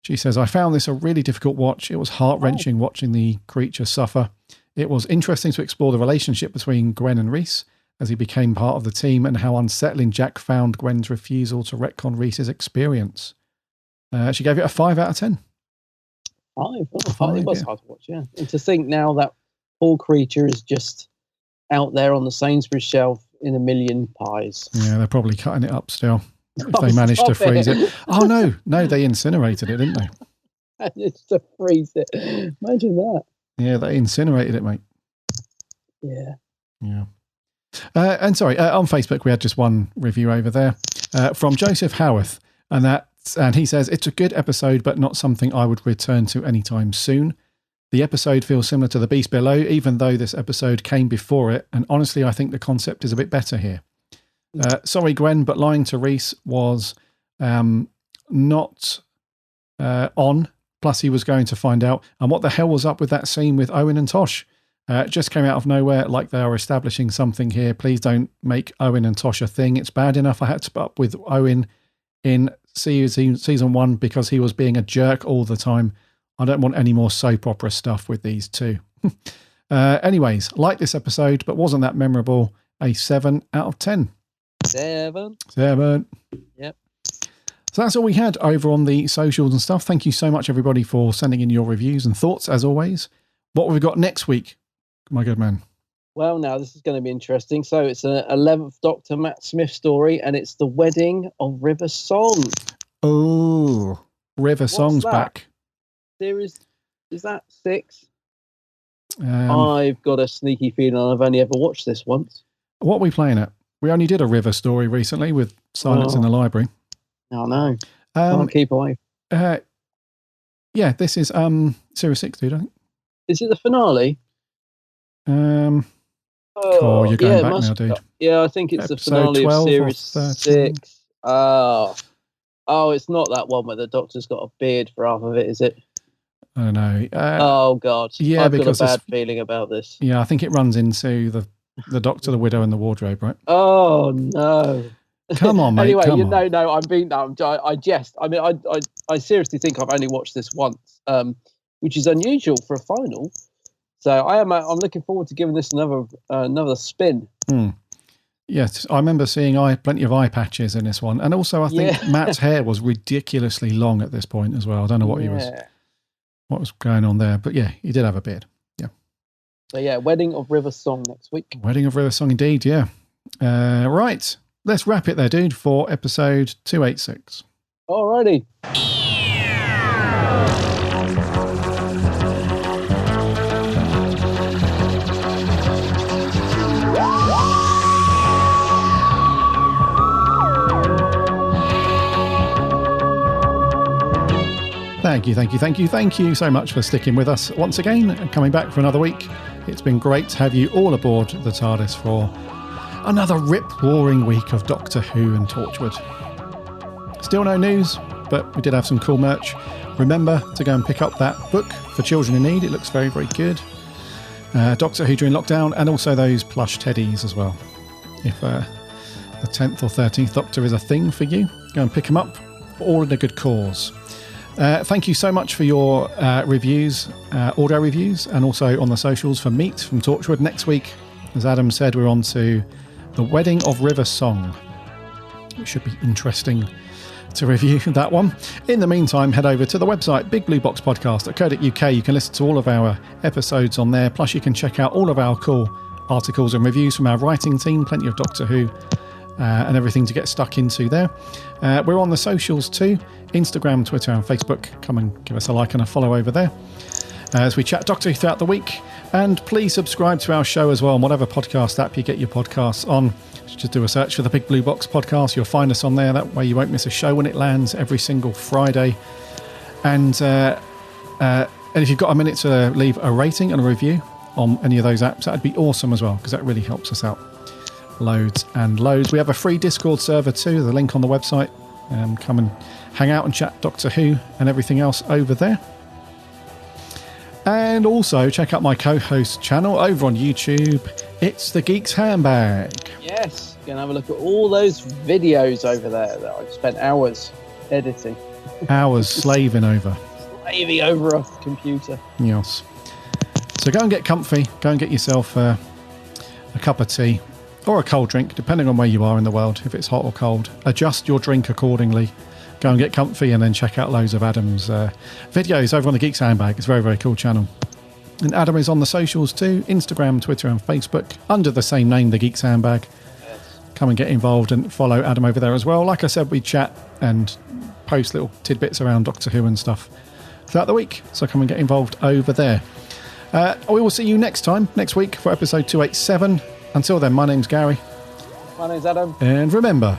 She says, I found this a really difficult watch. It was heart-wrenching watching the creature suffer. It was interesting to explore the relationship between Gwen and Rhys as he became part of the team and how unsettling Jack found Gwen's refusal to retcon Rhys's experience. She gave it a 5 out of 10. 5? Oh, it was hard to watch, yeah. And to think now that poor creature is just out there on the Sainsbury's shelf in a million pies. Yeah, they're probably cutting it up still. If they managed to freeze it. Oh, no, they incinerated it, didn't they? Managed to freeze it. Imagine that. Yeah, they incinerated it, mate. Yeah. And sorry, on Facebook, we had just one review over there from Joseph Howarth. And he says, it's a good episode, but not something I would return to anytime soon. The episode feels similar to The Beast Below, even though this episode came before it. And honestly, I think the concept is a bit better here. Sorry, Gwen, but lying to Rhys was not on. Plus, he was going to find out. And what the hell was up with that scene with Owen and Tosh? It just came out of nowhere, like they are establishing something here. Please don't make Owen and Tosh a thing. It's bad enough I had to put up with Owen in season 1 because he was being a jerk all the time. I don't want any more soap opera stuff with these two. Anyways, like this episode, but wasn't that memorable. A 7 out of 10. 7. Yep. So that's all we had over on the socials and stuff. Thank you so much, everybody, for sending in your reviews and thoughts, as always. What have we got next week, my good man? Well, now, this is going to be interesting. So it's an 11th Doctor Matt Smith story, and it's the wedding of River Song. Oh, River Song's back. Series, is that 6? I've got a sneaky feeling I've only ever watched this once. What are we playing at? We only did a River story recently with Silence in the Library. Oh, no. Can't keep away. Yeah, this is Series 6, dude, I think. Is it the finale? You're going back now, dude. Yeah, I think it's Episode the finale 12 of Series 6. Oh. Oh, it's not that one where the Doctor's got a beard for half of it, is it? I don't know. Oh God, yeah, I've got because a bad feeling about this. Yeah, I think it runs into the Doctor, the Widow, and the Wardrobe, right? Oh no! Come on, mate. Anyway, come on. no, I'm being I jest. I mean, I seriously think I've only watched this once, which is unusual for a final. So I'm looking forward to giving this another spin. Yes, I remember seeing plenty of eye patches in this one, and also I think Matt's hair was ridiculously long at this point as well. I don't know what what was going on there, but yeah, he did have a beard. Yeah. So yeah, Wedding of River Song next week. Wedding of River Song, indeed. Yeah. Right, let's wrap it there, dude, for episode 286. Alrighty. Thank you so much for sticking with us once again and coming back for another week. It's been great to have you all aboard the TARDIS for another rip-roaring week of Doctor Who and Torchwood. Still no news, but we did have some cool merch. Remember to go and pick up that book for children in need. It looks very, very good. Doctor Who during lockdown, and also those plush teddies as well. If the 10th or 13th Doctor is a thing for you, go and pick them up, all in a good cause. Thank you so much for your reviews, audio reviews, and also on the socials for Meet from Torchwood. Next week, as Adam said, we're on to The Wedding of River Song. It should be interesting to review that one. In the meantime, head over to the website, bigblueboxpodcast.co.uk. You can listen to all of our episodes on there. Plus, you can check out all of our cool articles and reviews from our writing team, plenty of Doctor Who and everything to get stuck into there. We're on the socials too, Instagram, Twitter and Facebook. Come and give us a like and a follow over there as we chat Doctor Who throughout the week. And please subscribe to our show as well on whatever podcast app you get your podcasts on. Just do a search for the Big Blue Box Podcast. You'll find us on there. That way you won't miss a show when it lands every single Friday. And if you've got a minute to leave a rating and a review on any of those apps, that'd be awesome as well, because that really helps us out loads and loads. We have a free Discord server too, the link on the website. Come and hang out and chat Doctor Who and everything else over there. And also check out my co-host channel over on YouTube. It's The Geek's Handbag. Yes, you can have a look at all those videos over there that I've spent hours editing. Hours slaving over. Slaving over a computer. Yes. So go and get comfy. Go and get yourself a cup of tea or a cold drink, depending on where you are in the world, if it's hot or cold. Adjust your drink accordingly. Go and get comfy and then check out loads of Adam's videos over on the Geek's Handbag. It's a very, very cool channel. And Adam is on the socials too, Instagram, Twitter and Facebook, under the same name, the Geek's Handbag. Yes. Come and get involved and follow Adam over there as well. Like I said, we chat and post little tidbits around Doctor Who and stuff throughout the week. So come and get involved over there. We will see you next week for episode 287. Until then, my name's Gary. My name's Adam. And remember,